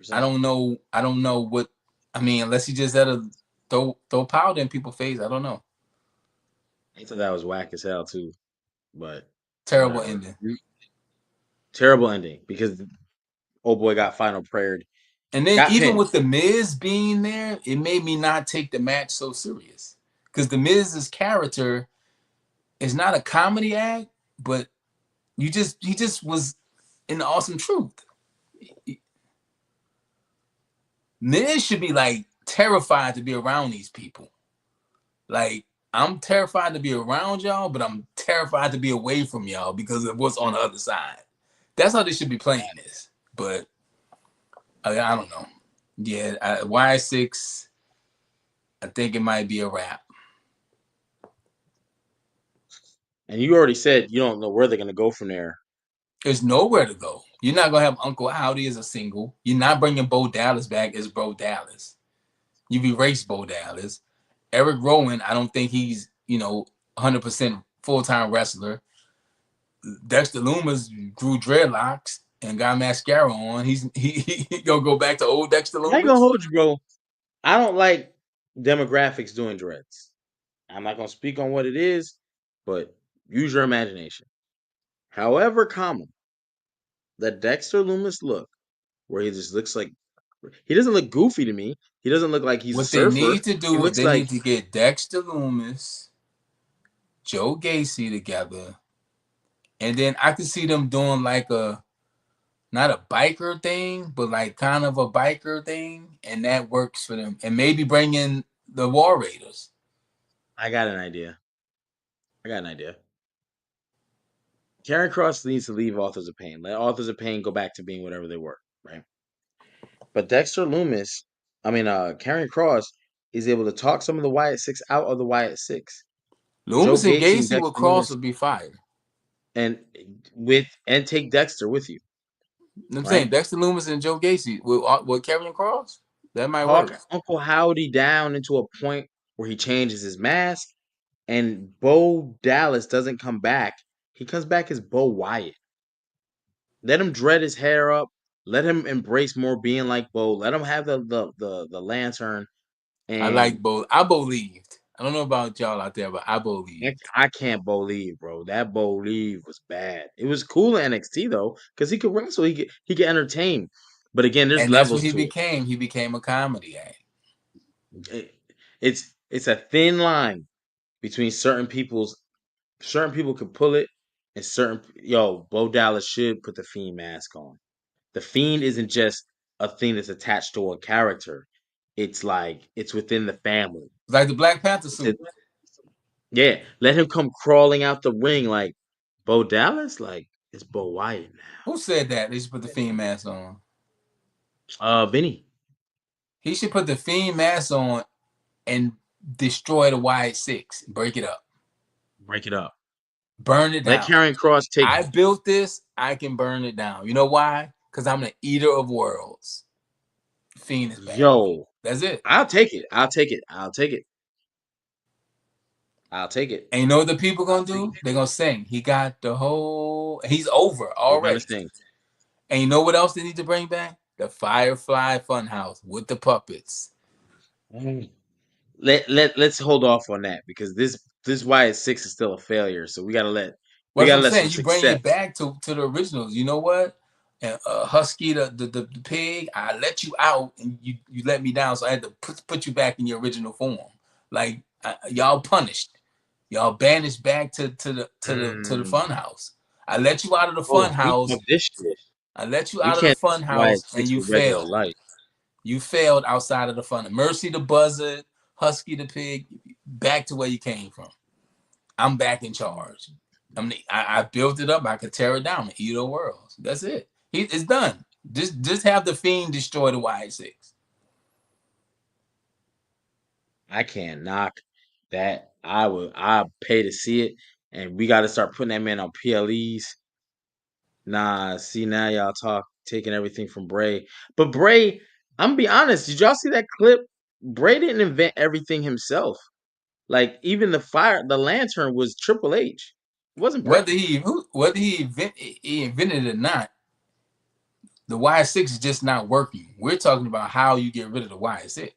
100%. I don't know. I don't know what. I mean, unless he just had to throw powder in people's face. I don't know. He thought that was whack as hell too, but Terrible whatever. ending. Terrible ending because old boy got final prayered, And then got even pinned. with the Miz being there, it made me not take the match so serious. Because the Miz's character is not a comedy act, but he just was in the awesome truth. Miz should be like terrified to be around these people. Like, I'm terrified to be around y'all, but I'm terrified to be away from y'all because of what's on the other side. That's how they should be playing this. But I don't know. Yeah, Y6, I think it might be a wrap. And you already said you don't know where they're gonna go from there. There's nowhere to go. You're not gonna have Uncle Howdy as a single. You're not bringing Bo Dallas back as Bo Dallas. You've erased Bo Dallas. Eric Rowan, I don't think he's 100% full time wrestler. Dexter Loomis grew dreadlocks and got mascara on. He gonna go back to old Dexter I ain't gonna Loomis. hold you, bro. I don't like demographics doing dreads. I'm not gonna speak on what it is, but use your imagination. However common the Dexter Loomis look, where he just looks like he doesn't look goofy to me. He doesn't look like he's a What they surfer. need to He do is looks they like need to get Dexter Loomis, Joe Gacy together, and then I could see them doing like a not a biker thing, but like kind of a biker thing, and that works for them. And maybe bring in the War Raiders. I got an idea. I got an idea. Karen Cross needs to leave Authors of Pain. Let Authors of Pain go back to being whatever they were, right? But Dexter Loomis, Karen Cross is able to talk some of the Wyatt Six out of the Wyatt Six. Joe Loomis and Gacy and Gacy with Dexter Cross Loomis would be fire. and take Dexter with you, I'm saying right? Dexter Loomis and Joe Gacy with Kevin Cross. That might Talk work. Uncle Howdy down into a point where he changes his mask and Bo Dallas doesn't come back. He comes back as Bo Wyatt. Let him dread his hair up. Let him embrace more being like Bo. Let him have the lantern. I like And both. I believed. I don't know about y'all out there, but I believed. I can't believe, bro. That believe was bad. It was cool in NXT though, because he could wrestle. He could entertain. But again, there's And that's what levels he to it. became. He became a comedy act. It's a thin line between certain people could pull it, and Bo Dallas should put the Fiend mask on. The Fiend isn't just a thing that's attached to a character. It's like it's within the family. Like the Black Panther It's a, suit. yeah, let him come crawling out the ring like Bo Dallas, like it's Bo Wyatt Who said that they should put the Fiend mask on? now. Vinny, He should put the Fiend mask on and destroy the Y6. Break it up. break it up. Burn it Let down. Karen Cross take. I built this. I can burn it down. You know why? Because I'm the eater of worlds. Fiend is back. Yo, That's it. I'll take it. I'll take it. I'll take it. I'll take it. And you know what the people I'll gonna take do? it. They're gonna sing. He got the whole. He's over They're gonna already. sing. And you know what else they need to bring back? The Firefly Funhouse with the puppets. Mm. Let's hold off on that because this Wyatt Six is still a failure. So we Well, that's what gotta I'm let some saying. You bring success. it back to the originals. You know what? And Husky, the pig, I let you out and you let me down, so I had to put you back in your original form. Like y'all punished, y'all banished back to the Mm. fun house. I let you out of the Oh, fun speaking of house. this shit, I let you we out of the can't fun Wyatt house and Six you with regular failed. life. You failed outside of the fun. Mercy the buzzard, Husky the pig, back to where you came from. I'm back in charge. I mean, I built it up. I could tear it down and eat the worlds. That's it. It's done. Just have the Fiend destroy the Y6. I can't knock that. I pay to see it, and we got to start putting that man on PLEs. Nah, see now y'all talk taking everything from Bray, but Bray, I'm gonna be honest. Did y'all see that clip? Bray didn't invent everything himself. Like even the lantern was Triple H. It wasn't Bray. He invented it or not, the Y6 is just not working. We're talking about how you get rid of the Y6.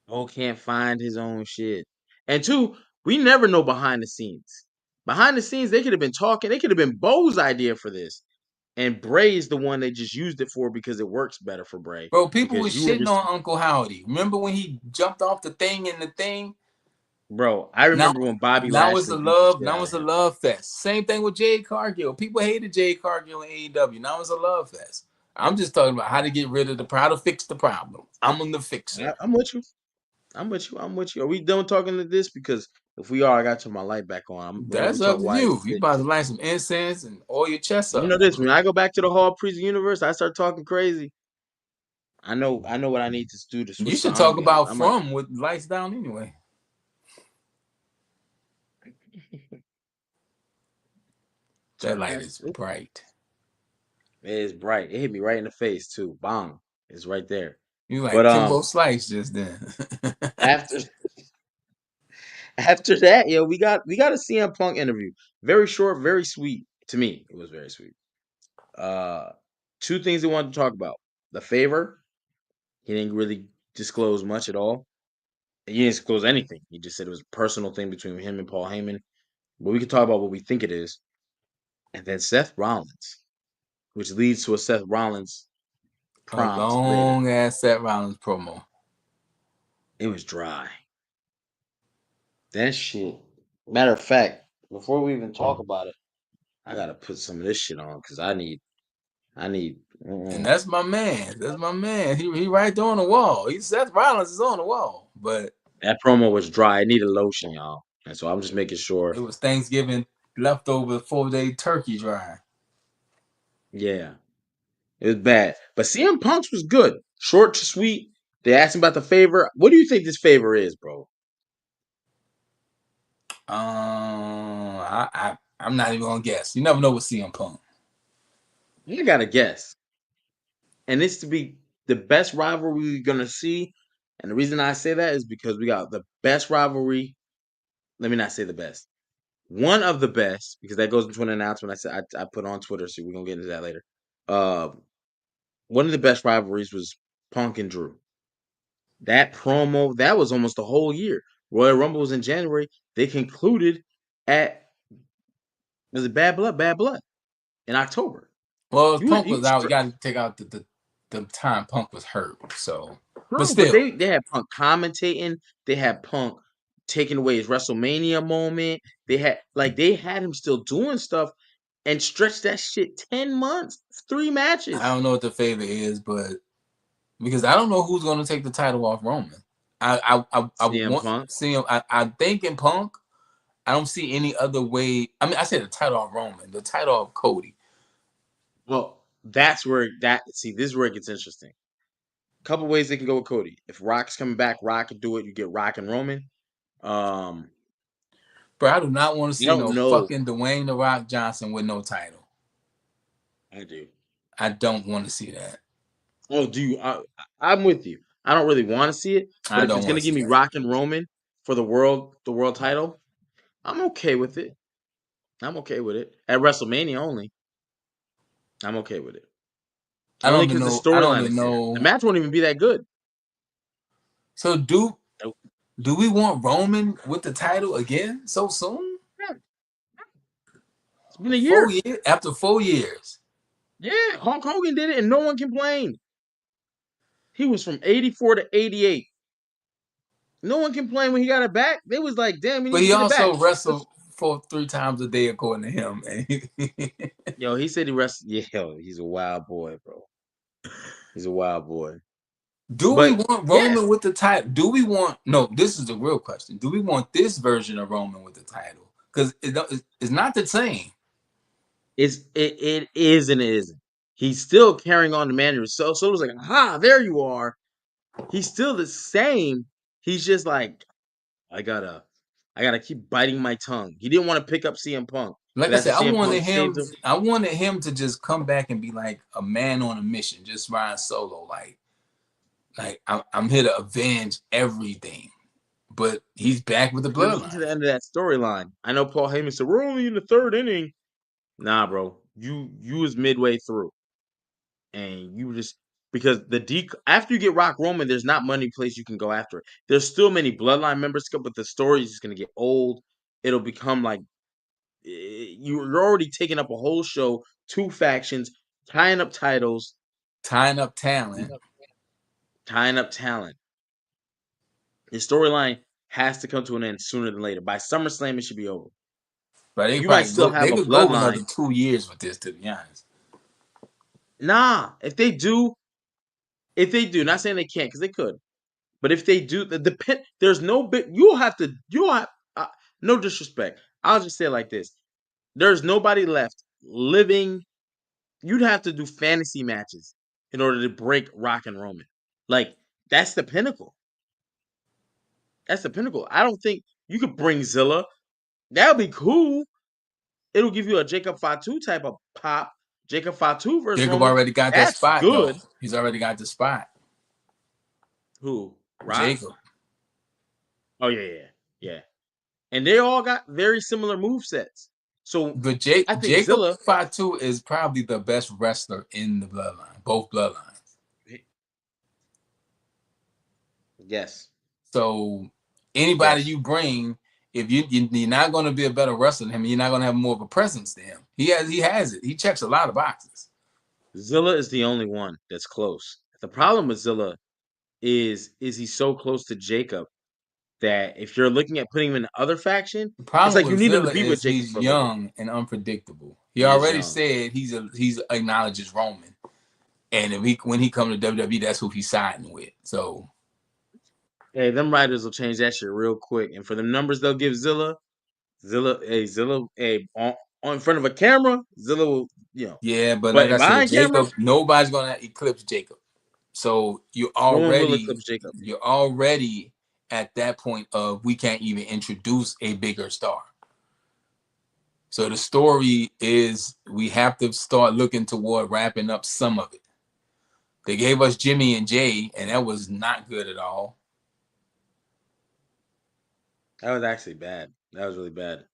Oh, can't find his own shit. And two, we never know behind the scenes. Behind the scenes, they could have been talking. They could have been Bo's idea for this. And Bray is the one they just used it for because it works better for Bray. Bro, people Because was you were, shitting on Uncle Howdy. Remember when he jumped off the thing and the thing? bro. I Now, remember when Bobby Lashley beat the shit now out of it's a him. love fest. Same thing with Jade Cargill. People hated Jade Cargill in AEW. Now it's a love fest. I'm just talking about how to get rid of how to fix the problem. I'm the fixer. I'm with you. I'm with you. I'm with you. Are we done talking to this? Because if we are, I got to turn my light back on. Whenever we That's up talk to you. You Y6, about to light some incense and oil your chest you up. know this. When I go back to the Hall Priest universe, I start talking crazy. I know what I need to do to You switch the should talk ambiance. about I might. From with lights down anyway. That light is It bright. is bright. It hit me right in the face too. Bong. It's right there. You like But Kimbo Slice just then. after after that, yo, we got a CM Punk interview. Very short, very sweet. To me, it was very sweet. Uh, two things he wanted to talk about. The favor. He didn't really disclose much at all. He didn't disclose anything. He just said it was a personal thing between him and Paul Heyman. But we can talk about what we think it is. And then Seth Rollins, which leads to a Seth Rollins A prompt later. long ass Seth Rollins promo. It was dry. That shit. Matter of fact, before we even talk about it, I gotta put some of this shit on because I need. And Mm-mm. that's my man. That's my man. He right there on the wall. He Seth Rollins is on the wall. But That promo was dry. It needed lotion, y'all. And so I'm just making sure. it was Thanksgiving leftover 4-day turkey dry. Yeah, it was bad. But CM Punk's was good. Short to sweet. They asked him about the favor. What do you think this favor is, bro? I'm not even gonna guess. You never know with CM Punk. You gotta guess. And it's to be the best rivalry we're gonna see. And the reason I say that is because we got the best rivalry. Let me not say the best. One of the best, because that goes into an announcement I said I put on Twitter, so we're gonna get into that later. Uh, one of the best rivalries was Punk and Drew. That promo, that was almost a whole year. Royal Rumble was in January. They concluded at was it Bad Blood? Bad Blood in October. Well, if Punk You was out, you got to take out the time Punk was hurt. So, but true, but still, they had Punk commentating. They had Punk taking away his WrestleMania moment. They had him still doing stuff and stretched that shit 10 months, 3 matches. I don't know what the favor is, but because I don't know who's going to take the title off Roman. I CM want Punk. see him. I think in Punk, I don't see any other way. I mean, I said the title off Roman, the title off Cody. Well, that's where that see this is where it gets interesting. Couple ways they can go with Cody. If Rock's coming back, Rock can do it. You get Rock and Roman. Um, But I do not want to you see don't no know. fucking Dwayne the Rock Johnson with no title. I do. I don't want to see that. Oh, do you? I'm with you. I don't really want to see it, but I if don't it's want gonna to see give me that. Rock and Roman for the world title, I'm okay with it. I'm okay with it at WrestleMania only. I'm okay with it I don't only even because the know. I don't storyline even is there. The know. match won't even be that good. So Nope. do we want Roman with the title again so soon? Yeah, it's been a 4 year. years after 4 years. Yeah, Hulk Hogan did it, and no one complained. He was from '84 to '88. No one complained when he got it back. They was like, "Damn, we But need to he get it back." also wrestled for 3 times a day, according to him. Yo, he said he wrestled. Yeah, yo, he's a wild boy, bro. He's a wild boy. Do we But want yes, Roman with the title? Do we want no? This is the real question. Do we want this version of Roman with the title? because it's not the same. It is and it isn't. He's still carrying on the manner. So Solo's like, aha, there you are. He's still the same. He's just like, I gotta keep biting my tongue. He didn't want to pick up CM Punk, Like but I after said, CM Punk saved him, I wanted him to just come back and be like a man on a mission, just riding solo. Like I'm here to avenge everything. But he's back with the you're getting to bloodline. the end of that storyline. I know Paul Heyman said we're only in the third inning. Nah, bro, you was midway through, and you just because after you get Rock Roman, there's not many places you can go after. There's still many bloodline members, but the story is just gonna get old. It'll become like you're already taking up a whole show, two factions, tying up titles, Tying up talent. tying up talent. The storyline has to come to an end sooner than later. By SummerSlam, it should be over. But You might still have they a could go another bloodline. 2 years with this, to be honest. Nah, if they do, not saying they can't because they could, but if they do, there's no bit. You'll have no disrespect. I'll just say it like this: there's nobody left living. You'd have to do fantasy matches in order to break Rock and Roman. Like that's the pinnacle. That's the pinnacle. I don't think you could bring Zilla. That would be cool. It'll give you a Jacob Fatu type of pop. Jacob Fatu versus Jacob Roman. already got that That's spot though. good. He's already got the spot. Who? Rock? Jacob. Oh yeah. And they all got very similar move sets. So But I think Jacob Zilla. Fatu is probably the best wrestler in the bloodline, both bloodlines. Yes. So anybody Yes. you bring, if you're not going to be a better wrestler than him, you're not going to have more of a presence than him. He has it. He checks a lot of boxes. Zilla is the only one that's close. The problem with Zilla is he's so close to Jacob that if you're looking at putting him in the other faction, The it's problem like you with need him to Zilla be with is Jacob he's for a little bit. young and unpredictable. He He is already young. said he's acknowledges Roman, and when he comes to WWE, that's who he's siding with. So Hey, them writers will change that shit real quick. And for the numbers they'll give Zilla, on in front of a camera, Zilla will, yeah, but like but I said, behind camera, Jacob, nobody's gonna eclipse Jacob. So no one will eclipse Jacob. you're already at that point of we can't even introduce a bigger star. So the story is we have to start looking toward wrapping up some of it. They gave us Jimmy and Jay, and that was not good at all. That was actually bad. That was really bad.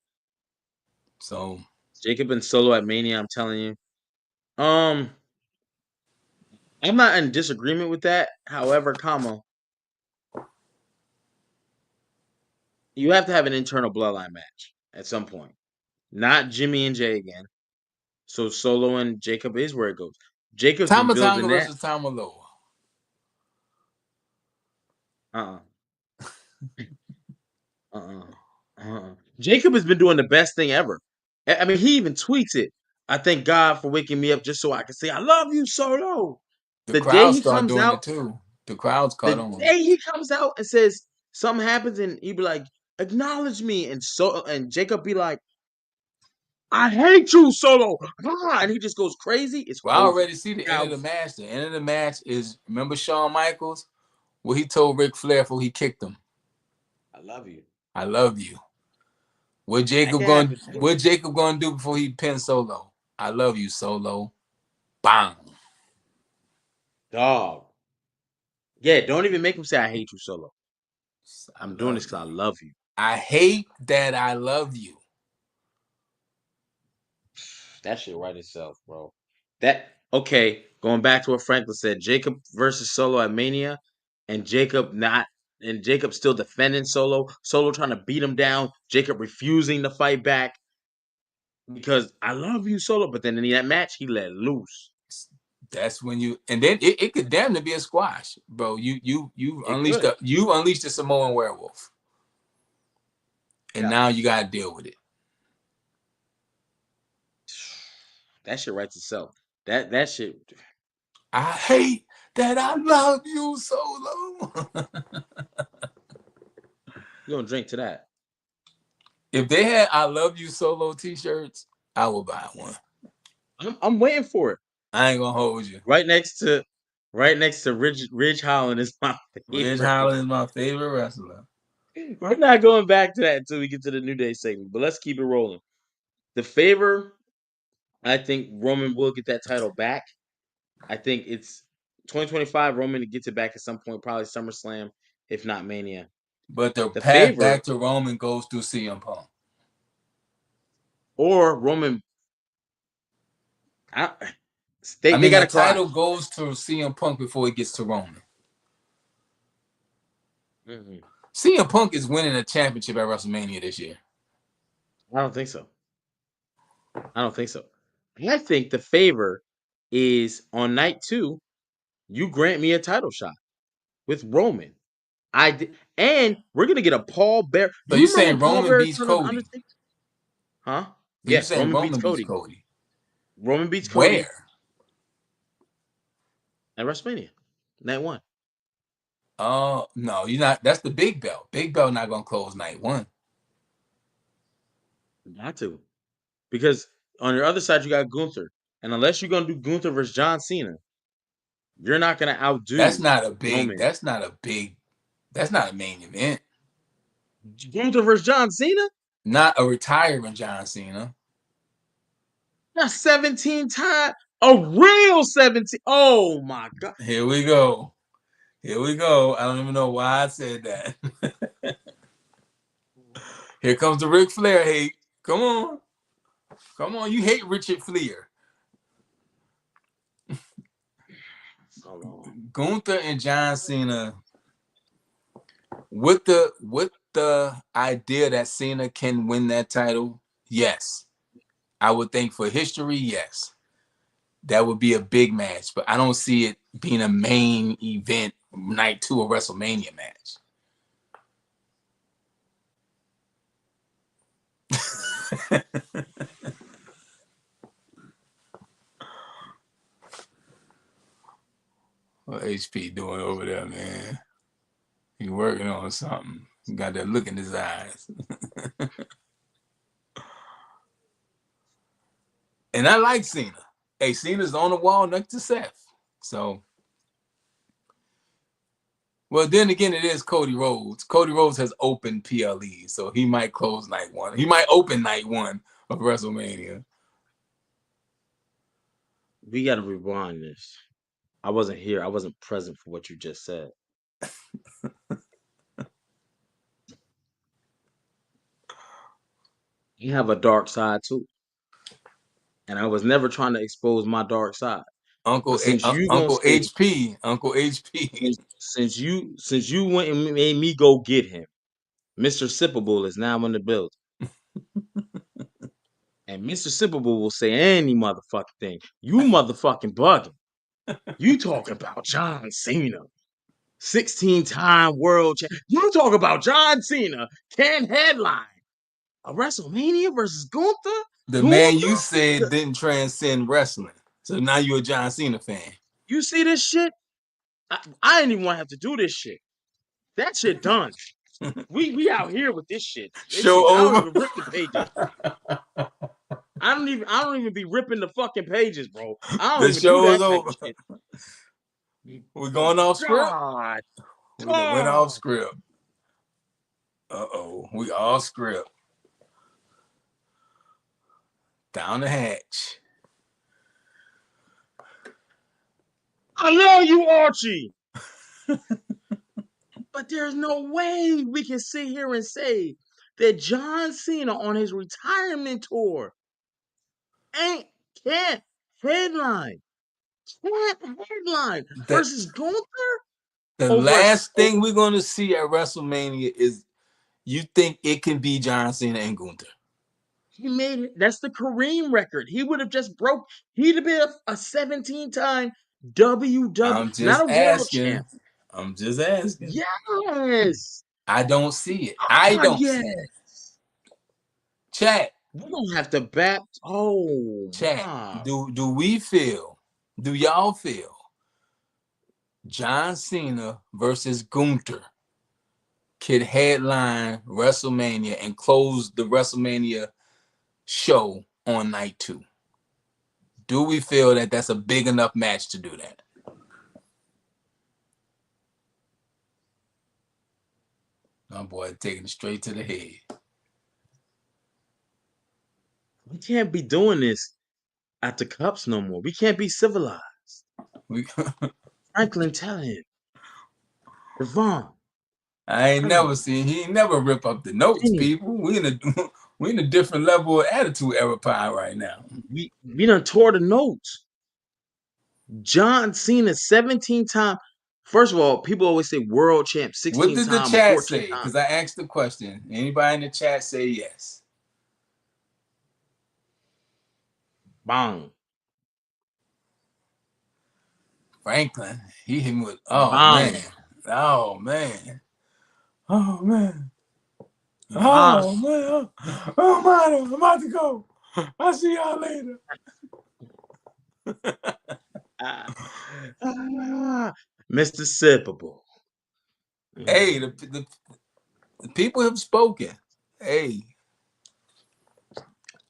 So Jacob and Solo at Mania, I'm telling you. Um, I'm not in disagreement with that. However, you have to have an internal bloodline match at some point. Not Jimmy and Jay again. So Solo and Jacob is where it goes. Jacob's been Tama Tonga building that. versus Tama Loa. Uh-uh. Uh-uh. Uh-uh. Jacob has been doing the best thing ever. I mean, he even tweets it. I thank God for waking me up just so I can say I love you, Solo. The The day crowd he start comes doing out, it too. The crowd's the caught on. day he comes out and says something happens, and he be like, "Acknowledge me," and Jacob be like, "I hate you, Solo," and he just goes crazy. It's Well, I over. already see the end of Now, the match. The end of the match is remember Shawn Michaels? What he told Ric Flair before he kicked him. I love you. I love you. That can happen too, What Jacob gonna do before he pins Solo? I love you, Solo. Bang. dog. Yeah, don't even make him say I hate you, Solo. I I'm doing this love because I you. love you. I hate that I love you. That shit right itself, bro. That okay. Going back to what Franklin said, Jacob versus Solo at Mania, and Jacob still defending Solo. Solo trying to beat him down. Jacob refusing to fight back because I love you, Solo. But then in that match, he let loose. That's when you and then it could damn to be a squash, bro. You It could. unleashed the Samoan werewolf, and Yeah. now you gotta deal with it. That shit writes itself. That shit. I hate that I love you, Solo. You gonna drink to that? If they had "I Love You" Solo T-shirts, I would buy one. I'm waiting for it. I ain't gonna hold you. Right next to Ridge Holland is my Ridge favorite. Holland is my favorite wrestler. We're not going back to that until we get to the New Day segment, but let's keep it rolling. The favor, I think Roman will get that title back. I think it's 2025. Roman gets it back at some point, probably SummerSlam, if not Mania. But the The path favor back to Roman goes through CM Punk. or Roman, I, I they mean, got the to collide. title goes to CM Punk before it gets to Roman. Mm-hmm. CM Punk is winning a championship at WrestleMania this year. I don't think so. I don't think so. I think the favor is on night 2. You grant me a title shot with Roman. And we're gonna get a Paul Bear. So You you remember saying when Paul Roman Bear beats turned on the Cody? Undertaker? Huh? So you Yes, saying Roman beats Roman beats Cody. Cody? Roman beats Cody Where? at WrestleMania. Night 1. Oh no, you're not. That's the big belt. Big belt not gonna close night 1. Got to. Because on your other side you got Gunther. And unless you're gonna do Gunther versus John Cena, you're not gonna That's outdo not a big. Roman. That's not a big. That's not a main event. Gunther versus John Cena? Not a retiring John Cena. Not 17 times. A real 17. Oh my god. Here we go. Here we go. I don't even know why I said that. Here comes the Ric Flair hate. Come on. Come on. You hate Richard Flair. So long. Gunther and John Cena. With the idea that Cena can win that title, yes. I would think for history, yes. That would be a big match, but I don't see it being a main event night 2 of WrestleMania match. What HP doing over there, man? He working on something. He got that look in his eyes. And I like Cena. Hey, Cena's on the wall next to Seth. So, well, then again, it is Cody Rhodes. Cody Rhodes has opened PLE, so he might close night 1. He might open night 1 of WrestleMania. We gotta rewind this. I wasn't here. I wasn't present for what you just said. You have a dark side too. And I was never trying to expose my dark side. But since you gonna Uncle say HP, Uncle HP. since you went and made me go get him, Mr. Sippable is now in the building. And Mr. Sippable will say any motherfucking thing. You motherfucking bugging. You talk about John Cena. 16-time world champ. You talk about John Cena can headline a WrestleMania versus Gunther? The man you said Gunther? didn't transcend wrestling. So now you're a John Cena fan. You see this shit? I didn't even want to have to do this shit. That shit done. We out here with this shit. This Show shit. I don't over. even rip the pages. I don't even be ripping the fucking pages, bro. I don't The even do show is that type over. of shit. We're Oh going off script. God. We done went off Oh. script. Uh-oh. We off script. Down the hatch. I love you, Archie. But there's no way we can sit here and say that John Cena on his retirement tour ain't can't headline. Can't headline The, versus Gunther the over. last thing we're going to see at WrestleMania is you think it can be John Cena and Gunther. He made it. That's the Kareem record. He would have just broke. He'd have been a 17-time WW, I'm not just a world asking. champ. I'm just asking. Yes. I don't see it. I Ah, don't see it. yes. Chat. We don't have to bat. Oh Chat. my. Do we feel? Do y'all feel John Cena versus Gunther could headline WrestleMania and close the WrestleMania show on night 2? Do we feel that that's a big enough match to do that? My boy taking it straight to the head. We can't be doing this at the Cups no more. We can't be civilized. We, Franklin, tell him. Devon, I ain't tell never him. seen. He ain't never rip up the notes, Vinny, people. We in a different level of attitude era pie right now. we done tore the notes. John Cena 17 time. First of all, people always say world champ What 16 did the time or chat 14 say? time. Because I asked the question. Anybody in the chat say yes? Bang. Franklin, he hit me with, oh man, Bang. oh man, oh man, Bang. oh man, oh man, I'm about to go. I'll see y'all later. Ah, Mr. Sippable. Hey, the people have spoken. Hey,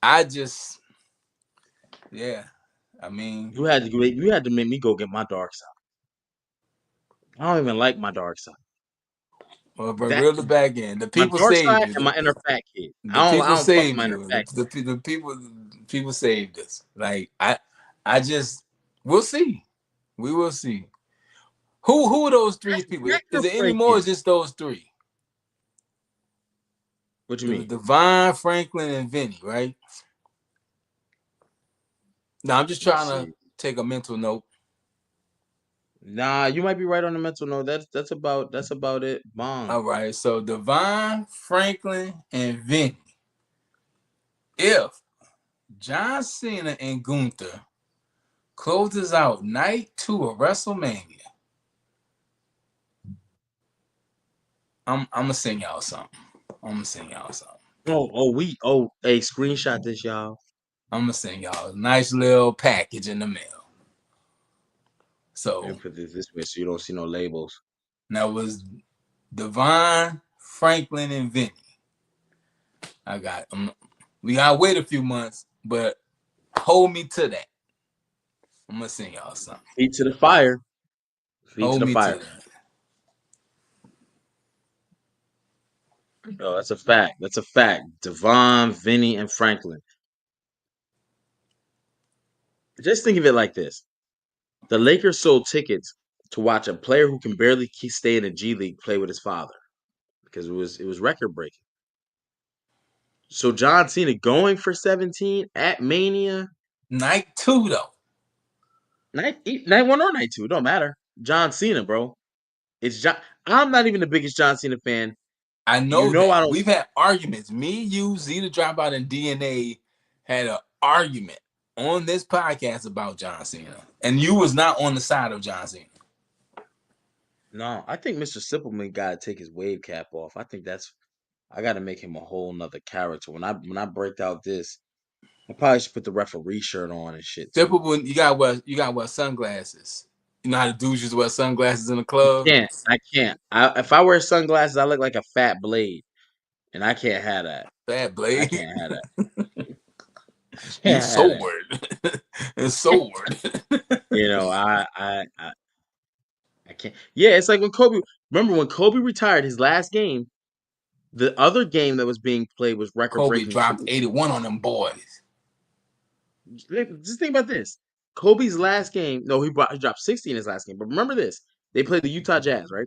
I just, yeah, I mean, You had to make me go get my dark side. I don't even like my dark side. well, but That reel it back in. The my people dark saved side you. and my inner fat kid. The I people don't fuck with saved my inner you. fat kid. The people saved us. Like I just, we'll see. We will see. Who are those 3 That's people? Is record there any more? Or breaking. just those 3? What you The mean? Divine, Franklin, and Vinny, right? Now I'm just Let me trying to see. take a mental note. Nah, you might be right on the mental note. That's about it. Bong. All right, so Divine, Franklin, and Vinny. If John Cena and Gunther closes out night 2 of WrestleMania, I'm gonna sing y'all something. Hey, screenshot this, y'all. I'm gonna send y'all a nice little package in the mail. Let me So put this way so you don't see no labels. that was Devon, Franklin, and Vinny. I got we gotta wait a few months, but hold me to that. I'm gonna send y'all something. Feet to the fire. Feet to Hold the me to fire. that. Oh, that's a fact. That's a fact. Devon, Vinny, and Franklin. Just think of it like this: the Lakers sold tickets to watch a player who can barely stay in the G League play with his father because it was record breaking. So John Cena going for 17 at Mania, Night 2 though. night one or night two, it don't matter. John Cena, bro. It's John. I'm not even the biggest John Cena fan. I You know know that. I don't. We've had arguments. Me, you, Z the Dropout, and DNA had an argument on this podcast about John Cena. And you was not on the side of John Cena. No, I think Mr. Simpleman got to take his wave cap off. I got to make him a whole nother character. When I break out this, I probably should put the referee shirt on and shit too. Simple when you got wear sunglasses. You know how the dudes used to wear sunglasses in the club? I can't. If I wear sunglasses, I look like a fat blade, and I can't have that. Bad I blade. can't have that. I You can't have that. sword. It's sword. You know, I can't. Yeah, it's like when Kobe. Remember when Kobe retired his last game? The other game that was being played was record Kobe breaking dropped too. 81 on them boys. Just think about this. Kobe's last game. No, he dropped 60 in his last game. But remember this: they played the Utah Jazz, right?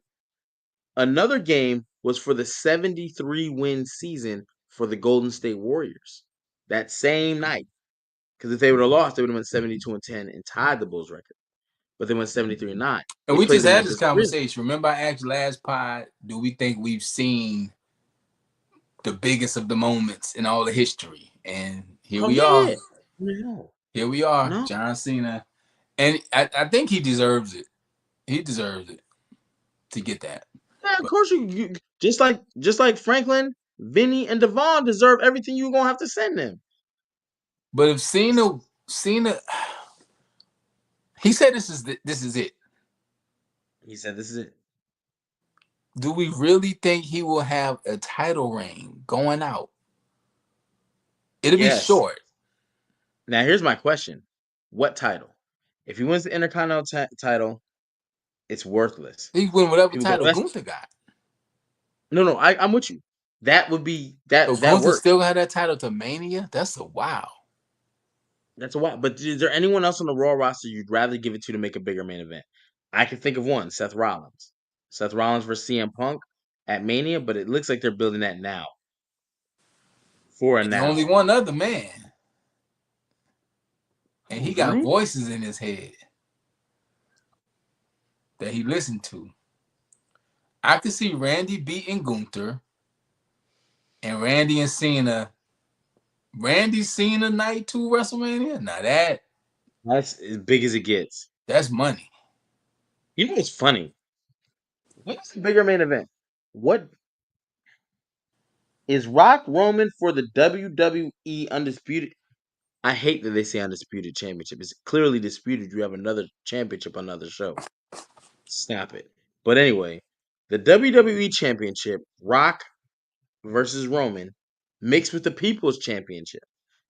Another game was for the 73 win season for the Golden State Warriors that same night. Because if they would have lost, they would have went 72-10 and tied the Bulls record. But they went 73-9. And They we played just them had both this as prisoners. conversation. Remember I asked last pod, do we think we've seen the biggest of the moments in all the history? And here Oh we are. yeah. No. Here we are. No. John Cena. And I think he deserves it. He deserves it to get that. Yeah, of But course you just like Franklin, Vinny, and Devon deserve everything you're gonna have to send them. but if Cena he said this is it. He said this is it. do we really think he will have a title reign going out? It'll be Yes. short. Now here's my question: what title? If he wins the Intercontinental title, it's worthless. He win whatever People go, title "That's Gunther got. no, no." I'm with you. That would be So that Gunther works. still had that title to Mania? That's a wow. That's a lot. But is there anyone else on the Raw roster you'd rather give it to make a bigger main event? I can think of one: Seth Rollins. Seth Rollins versus CM Punk at Mania, but it looks like they're building that now for a And only now. one other man. And Oh, he got Drew. voices in his head that he listened to. I could see Randy beating Gunther and Randy and Cena. Randy Cena night 2 WrestleMania? Now That's as big as it gets. that's money. You know what's funny? What's the bigger main event? What is Rock Roman for the WWE Undisputed? I hate that they say Undisputed Championship. It's clearly disputed. You have another championship on another show. Stop it. But anyway, the WWE Championship, Rock versus Roman, mixed with the People's Championship.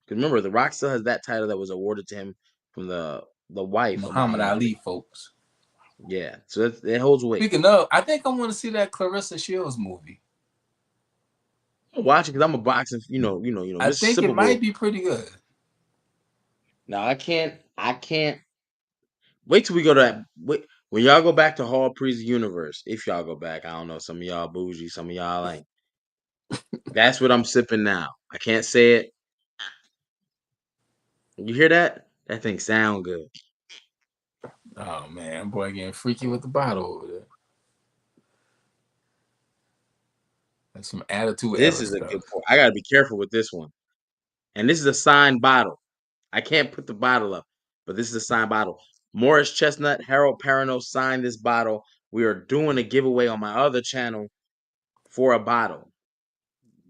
Because remember, The Rock still has that title that was awarded to him from the wife of Muhammad Muhammad Ali. Ali, folks. Yeah, so it holds weight. Speaking of, I think I want to see that Clarissa Shields movie. I'm watching because I'm a boxing, I Mr. think it Superboy. might be pretty good. Now I can't wait till we go to that. Wait, when y'all go back to Hall Priest Universe, if y'all go back, I don't know. Some of y'all bougie, some of y'all ain't. That's what I'm sipping now. I can't say it. You hear that? That thing sound good. Oh man, boy getting freaky with the bottle over there. That's some attitude This era is a good stuff. point. I gotta be careful with this one. And this is a signed bottle. I can't put the bottle up, but this is a signed bottle. Morris Chestnut, Harold Perrineau signed this bottle. We are doing a giveaway on my other channel for a bottle.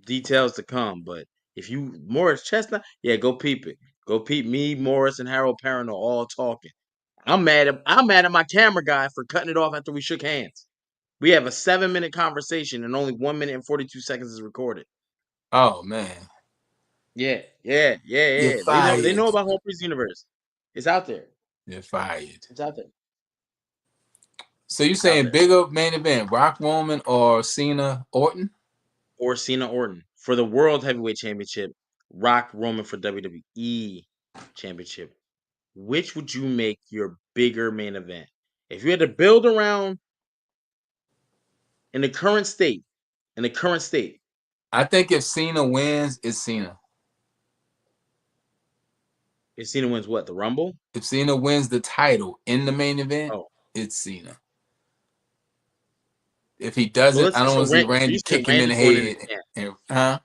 Details to come, but if you Morris Chestnut, yeah, go peep it. Go peep me, Morris, and Harold Perrineau all talking. I'm mad at my camera guy for cutting it off after we shook hands. We have a 7-minute conversation and only 1 minute and 42 seconds is recorded. Oh man, Yeah, yeah, yeah, you're yeah. They know fired. about Whole Priest Universe. It's out there. You're fired. It's out there. So you It's out saying there. bigger main event, Rock Roman or Cena Orton? Or Cena Orton for the World Heavyweight Championship. Rock Roman for WWE Championship. Which would you make your bigger main event? If you had to build around in the current state, in the current state, I think if Cena wins, it's Cena. if Cena wins what? The Rumble? If Cena wins the title in the main event, Oh. it's Cena. If he So doesn't, let's I don't so want to see Rand, so Randy you saying kick him in Randy the going in as head. champ. Huh?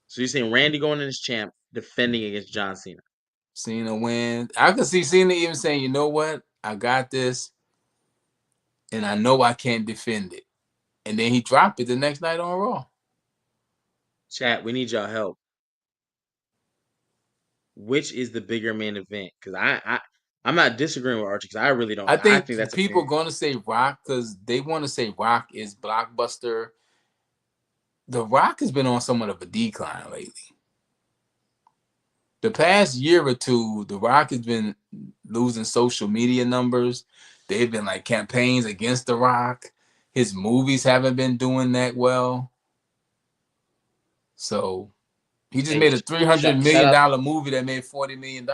So you're saying Randy going in as champ defending against John Cena. Cena wins. I could see Cena even saying, "You know what? I got this, and I know I can't defend it." And then he dropped it the next night on Raw. Chat, we need y'all help. Which is the bigger main event? Because I'm not disagreeing with Archie because I really don't I know. I think think that's a people fair. are going to say Rock because they want to say Rock is blockbuster. The Rock has been on somewhat of a decline lately. The past year or two, The Rock has been losing social media numbers. They've been like campaigns against The Rock. His movies haven't been doing that well. So he just Hey, made a $300 shout million out. movie that made $40 million.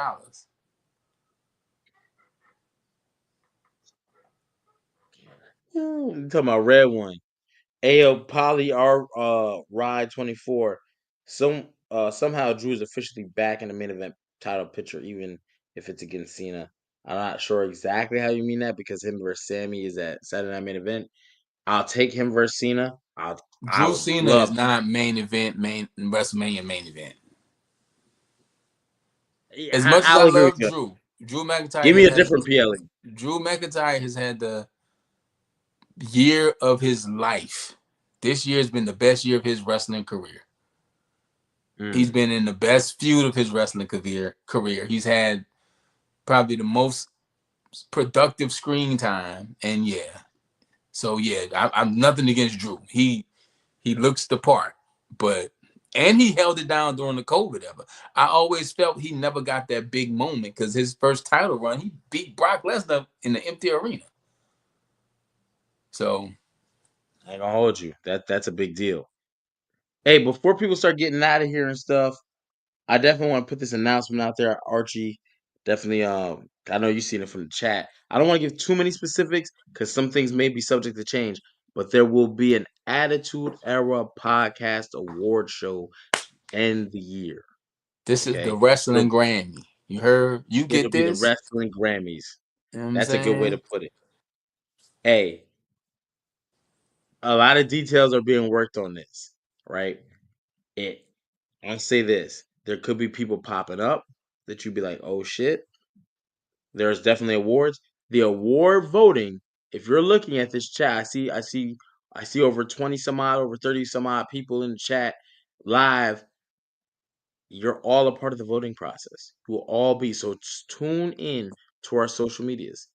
You talking about red one? AO Poly R Ride 24. Somehow Drew is officially back in the main event title picture, even if it's against Cena. I'm not sure exactly how you mean that because him versus Sammy is at Saturday Night Main Event. I'll take him versus Cena. I Drew would Cena is love. not main event, main WrestleMania main event. Yeah, As much as I I'll agree with love you. Drew, Give me a different PLE. Drew McIntyre has had the year of his life. This year has been the best year of his wrestling career. He's Mm. been in the best feud of his wrestling career. He's had probably the most productive screen time, and yeah, So yeah, I'm nothing against Drew. He looks the part, but and he held it down during the COVID era. I always felt he never got that big moment because his first title run, he beat Brock Lesnar in the empty arena. So I ain't gonna hold you. That's a big deal. Hey, before people start getting out of here and stuff, I definitely want to put this announcement out there, Archie. Definitely, I know you've seen it from the chat. I don't want to give too many specifics because some things may be subject to change, but there will be an Attitude Era podcast award show to end the year. this is the Okay, wrestling Grammy. You heard? You it'll get be the this? wrestling Grammys. You know what I'm That's a good way to saying? put it. Hey, a lot of details are being worked on this, right? It. I'll say this: there could be people popping up that you'd be like, "Oh shit." There's definitely awards. The award voting, if you're looking at this chat, I see over 20 some odd, over 30 some odd people in the chat live. You're all a part of the voting process. You will all be. So tune in to our social medias.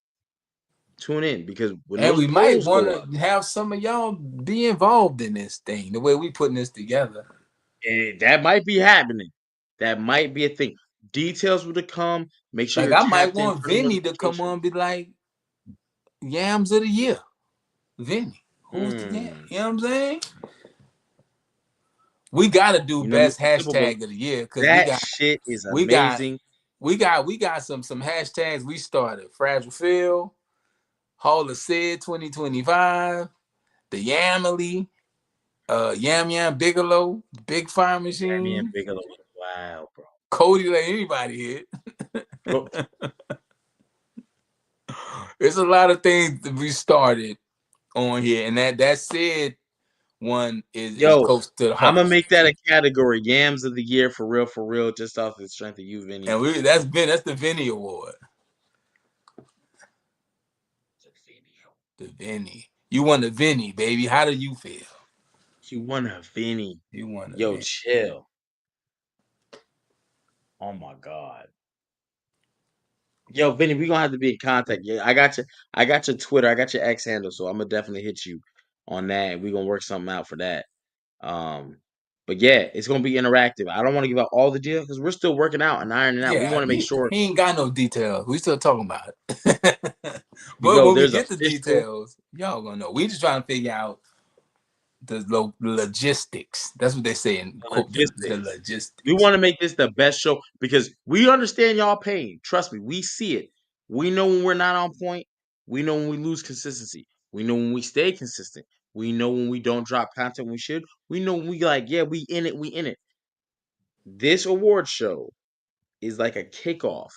Tune in because when And those we might polls want go up, to have some of y'all be involved in this thing, the way we putting this together. that might be happening. That might be a thing. Details will to come. Make sure Like you're I might tapped in, want turn Vinny to come on notifications. and be like, Yams of the year. Vinny. Who's the yam? Hmm. You know what I'm saying? We gotta do You know, make best it simple, but hashtag of the year because that shit is we got amazing. we got some hashtags we started. Fragile Phil, Hall of Sid 2025, the Yamily, Yam Yam Bigelow, Big Fire Sammy and Machine, Bigelow was wild, bro. Cody let anybody hit. Co- There's a lot of things that we started on here, and that said one is Yo, close to the I'm heart. gonna make that a category. Yams of the year for real, just off the strength of you, Vinny. And that's the Vinny Award. The Vinny. You won the Vinny, baby. How do you feel? You won a Vinny. You won the Yo, Vinny. chill. Oh my god. Yo, Vinny, we gonna have to be in contact. Yeah, I got your Twitter, I got your X handle, so I'm gonna definitely hit you on that. We gonna work something out for that. Um, but yeah, it's gonna be interactive. I don't want to give out all the deals because we're still working out and ironing out. We Yeah, want to make sure he ain't got no details. We still talking about it. But yo, when we there's get the official details, y'all gonna know. We just trying to figure out the logistics. That's what they say in quote the logistics. We logistics. want to make this the best show because we understand y'all pain. Trust me, we see it. We know when we're not on point. We know when we lose consistency. We know when we stay consistent. We know when we don't drop content when we should. We know when we like, yeah, we in it, we in it. This award show is like a kickoff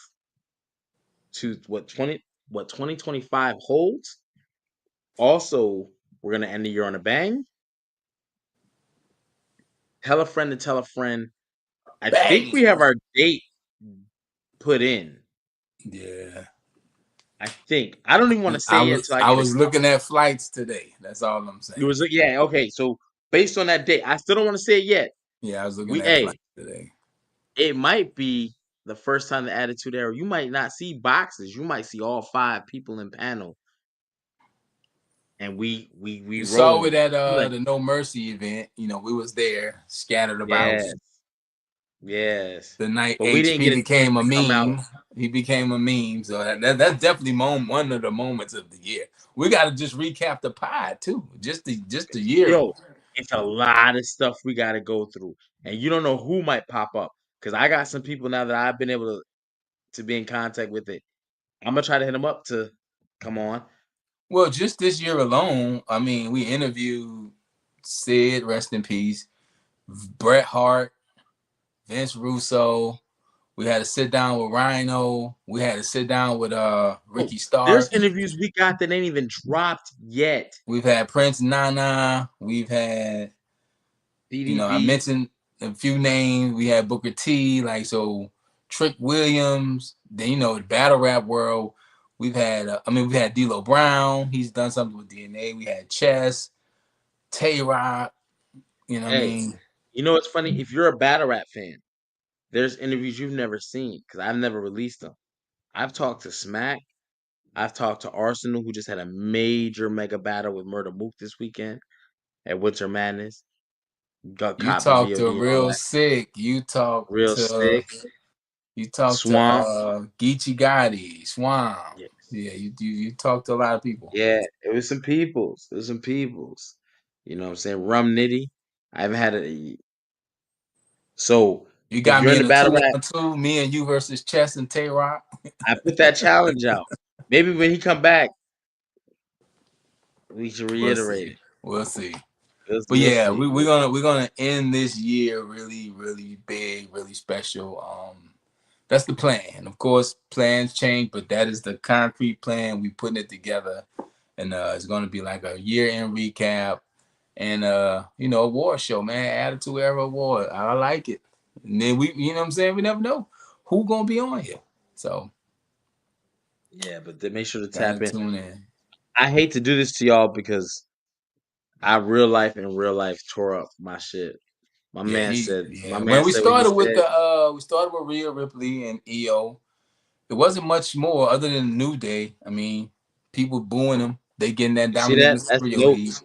to what 2025 holds. Also, we're gonna end the year on a bang. Tell a friend to tell a friend. I think we have Bang. our date put in. Yeah. I think. I don't even want to say it until I I get a was looking at flights today. That's all I'm saying. it was like, yeah, okay. So based on that date, I still don't want to say it yet. Yeah, I was looking We at flights hey, today. it might be the first time the attitude era. You might not see boxes. You might see all five people in panel and we You saw it rolling. at You like, the No Mercy event. You know, we was there, scattered about. yes, yes. The night But we didn't HP get a chance became a to come out. meme. He became a meme. So that's definitely one of the moments of the year. We got to just recap the pod too. Just the year. Yo, it's a lot of stuff we gotta go through. And you don't know who might pop up. Cause I got some people now that I've been able to be in contact with it. I'm gonna try to hit them up to come on. Well, just this year alone, I mean, we interviewed Sid, rest in peace, Bret Hart, Vince Russo. We had to sit down with Rhino. We had to sit down with Oh, Ricky there's Starks. interviews we got that ain't even dropped yet. We've had Prince Nana. We've had, I DDP. mentioned a few names. We had Booker T, like so Trick Williams. Then the battle rap world. We've had, we've had D'Lo Brown. He's done something with DNA. We had Chess, Tay Rock. You know what I Hey, mean? you know what's funny? If you're a battle rap fan, there's interviews you've never seen because I've never released them. I've talked to Smack. I've talked to Arsenal, who just had a major mega battle with Murder Mook this weekend at Winter Madness. Got You caught the talked to VOD, all Real that. Sick. You talked Real to sick. Swamp. Geechee Gotti, Swamp. Yes. Yeah, you talked to a lot of people. Yeah, it was some peoples. It was some peoples. You know what I'm saying? Rum Nitty. I haven't had a so You if got you're me in in the a battle rap, 2-on-2, me and you versus Chess and Tay Rock. I put that challenge out. Maybe when he come back, we should We'll reiterate see. it. We'll see. But We'll yeah, see. we're gonna end this year really, really big, really special. That's the plan. Of course, plans change, but that is the concrete plan. We putting it together, and it's gonna be like a year-end recap and award show, man. Attitude Era Award. I like it. And then you know what I'm saying? We never know who gonna be on here. So Yeah, but then make sure to gotta tap in. tune in. I hate to do this to y'all because I real life tore up my shit. My man When said what he said. we started with Rhea Ripley and EO. It wasn't much more other than New Day. I mean, people booing them. They getting that You see Dominic that? That's Mysterio heat. notes.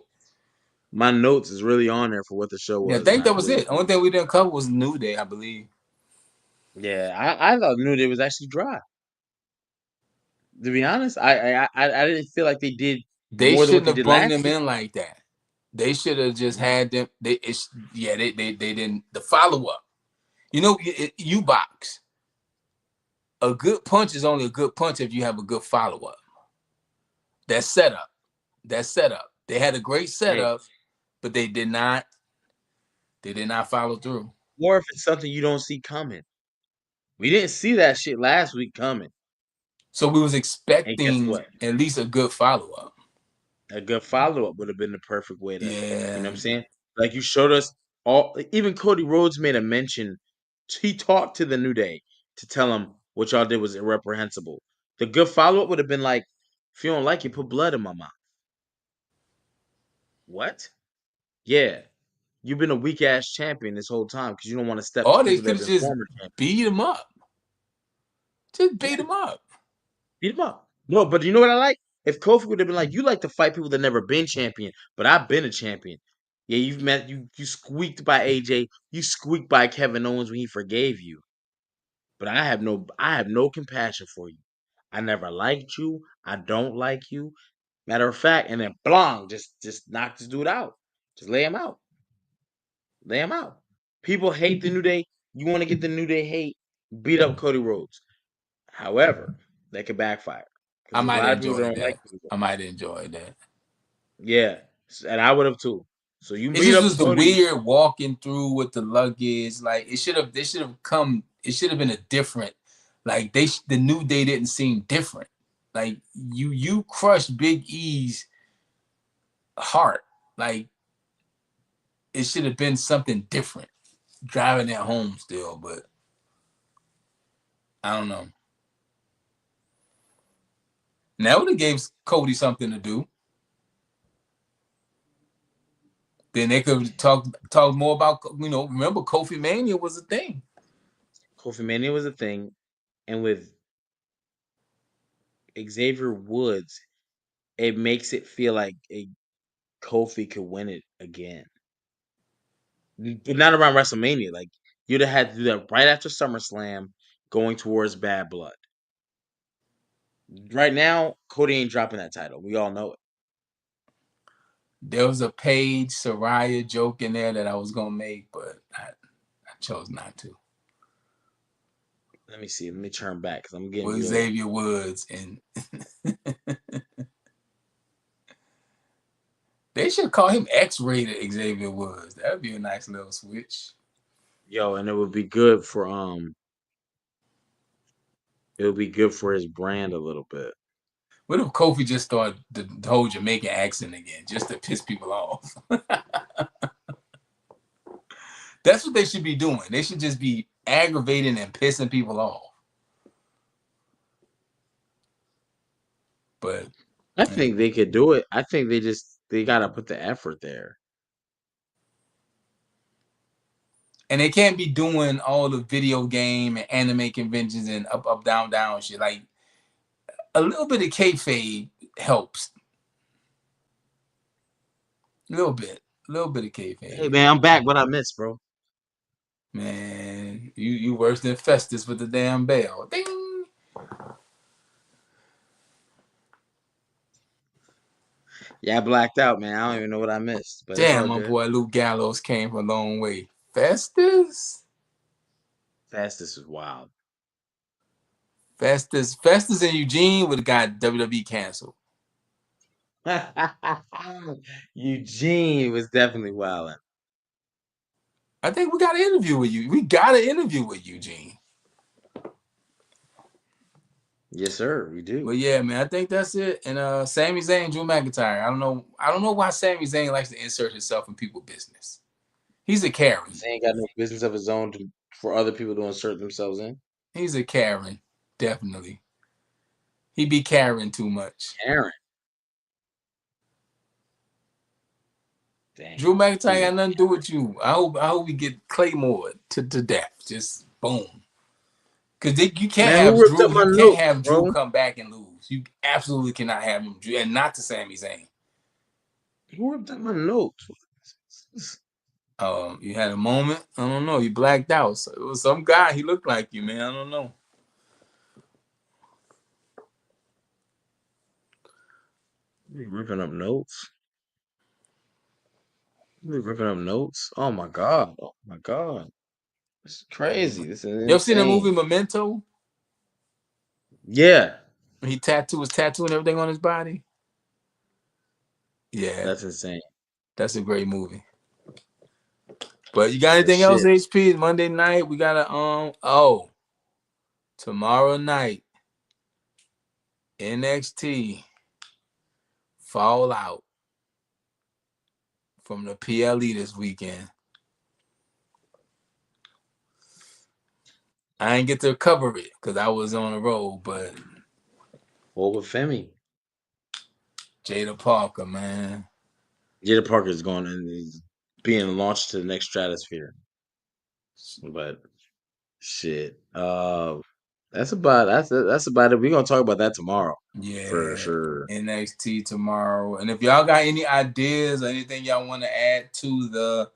My notes is really on there for what the show Yeah, I was, and think I that was really it. Only thing we didn't cover was New Day, I believe. yeah. I thought New Day was actually dry. To be honest, I didn't feel like they did They more than what shouldn't they have did brung last them week. in like that. They should have just Mhm. had them. They didn't. The follow up. You know, you box. A good punch is only a good punch if you have a good follow up. That setup. That setup. They had a great Hey, setup, but they did not. They did not follow through. or if it's something you don't see coming. We didn't see that shit last week coming. So we was And guess expecting what? at least a good follow up. A good follow up would have been the perfect way to, you know Yeah. what I'm saying? Like you showed us all. Even Cody Rhodes made a mention. He talked to the New Day to tell him what y'all did was irreprehensible. The good follow up would have been like, if you don't like it, put blood in my mouth. What? Yeah, you've been a weak ass champion this whole time because you don't want to step to Or they people that could have have been just former champions. beat him up. Just beat Yeah, him up. beat him up. No, but you know what I like? If Kofi would have been like, you like to fight people that never been champion, but I've been a champion. Yeah, you squeaked by AJ, you squeaked by Kevin Owens when he forgave you. But I have no compassion for you. I never liked you. I don't like you. Matter of fact, and then blong, just knock this dude out. Just lay him out. Lay him out. People hate the New Day. You want to get the New Day hate? Beat up Cody Rhodes. However, that could backfire because I there's a might lot have of people that enjoyed don't like that. Cody. I might have enjoyed that. Yeah, and I would have too. So you It beat just up was the Cody. weird walking through with the luggage. Like they should have come. It should have been a different. Like the New Day didn't seem different. Like you crushed Big E's heart. Like it should have been something different. Driving it home still, but I don't know. Now would have gave Cody something to do. Then they could talk more about Remember Kofi Mania was a thing. Kofi Mania was a thing, and with Xavier Woods, it makes it feel like a Kofi could win it again, but not around WrestleMania. Like you'd have had to do that right after SummerSlam, going towards Bad Blood. Right now, Cody ain't dropping that title. We all know it. There was a Paige Saraya joke in there that I was gonna make, but I chose not to. Let me see. Let me turn back because I'm getting With real. Xavier Woods, and they should call him X-rated Xavier Woods. That would be a nice little switch. Yo, and it would be good for it would be good for his brand a little bit. What if Kofi just started the whole Jamaican accent again, just to piss people off? That's what they should be doing. They should just be aggravating and pissing people off. But I think they could do it. I think they gotta put the effort there. and they can't be doing all the video game and anime conventions and up, up, down, down shit. Like a little bit of kayfabe helps. A little bit of Hey kayfabe. man, I'm back. What I missed, bro? Man, you worse than Festus with the damn bell. Ding. Yeah, I blacked out, man. I don't even know what I missed, but it's Damn, all my good. boy Luke Gallows came from a long way. Festus? Fastest is wild. Festus and Eugene would have got WWE canceled. Eugene was definitely wilding. I think we got an interview with you. We got an interview with Eugene. Yes, sir. We do. But yeah, man, I think that's it. And Sami Zayn, Drew McIntyre. I don't know why Sami Zayn likes to insert himself in people's business. He's a Karen. He ain't got no business of his own for other people to insert themselves in. He's a Karen, definitely. He be Karen too much. Aaron. Dang. Drew McIntyre He got nothing to do with you. I hope we get Claymore to death. Just boom. Cause you can't man, who have ripped up Drew. my You can't notes, have Drew bro? come back and lose. You absolutely cannot have him, and not to Sami Zayn. Who ripped up my notes? You had a moment. I don't know. You blacked out. So it was some guy. He looked like you, man. I don't know. You ripping up notes? You ripping up notes? Oh my god! Oh my god! This is crazy. This is You ever seen the movie insane. Memento? Yeah, He was tattooing everything on his body. Yeah, that's insane. that's a great movie. But you got But anything else, shit. HP? It's Monday night. We gotta tomorrow night, NXT Fallout from the PLE this weekend. I didn't get to cover it because I was on the road, but What with Femi? Jada Parker, man. Jada Parker is going and he's being launched to the next stratosphere. But shit. That's about it. We're gonna talk about that tomorrow. For Yeah, sure. NXT tomorrow. And if y'all got any ideas or anything y'all want to add to the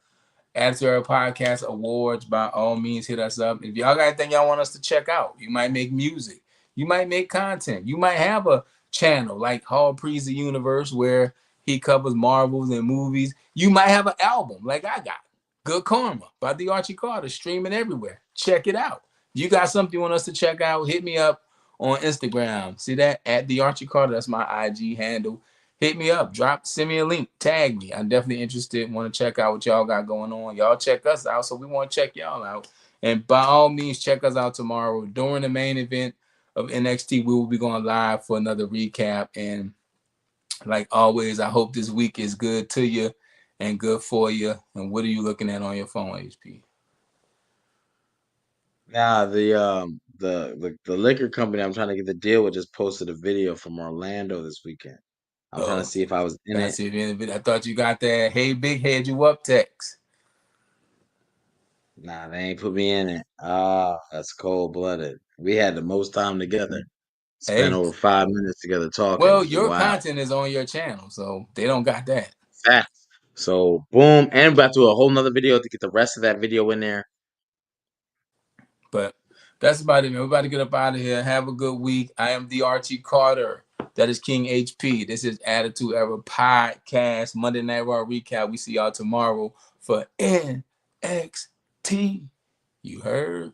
After Our Podcast Awards, by all means, hit us up. If y'all got anything y'all want us to check out, you might make music, you might make content, you might have a channel like Hall Pre's the Universe where he covers Marvels and movies. You might have an album like I got, Good Karma by the Archie Carter, streaming everywhere. Check it out. You got something you want us to check out? Hit me up on Instagram. See that at the Archie Carter? That's my IG handle. Hit me up, send me a link, tag me. I'm definitely interested. Want to check out what y'all got going on. Y'all check us out, so we want to check y'all out. And by all means, check us out tomorrow during the main event of NXT. We will be going live for another recap. And like always, I hope this week is good to you and good for you. And what are you looking at on your phone, HP? Now the liquor company I'm trying to get the deal with just posted a video from Orlando this weekend. I'm trying to Oh, see if I was in can I it. see if any of it? I thought you got that. Hey, big head, you up text. Nah, they ain't put me in it. Ah, that's cold blooded. We had the most time together. Spent Hey, over 5 minutes together talking. well, This is your wild. content is on your channel, so they don't got that. Facts. So boom, and about to do a whole nother video to get the rest of that video in there. But that's about it, man. We're about to get up out of here. Have a good week. I am the Archie Carter. That is King HP. This is Attitude Era Podcast, Monday Night Raw recap. We see y'all tomorrow for NXT. You heard?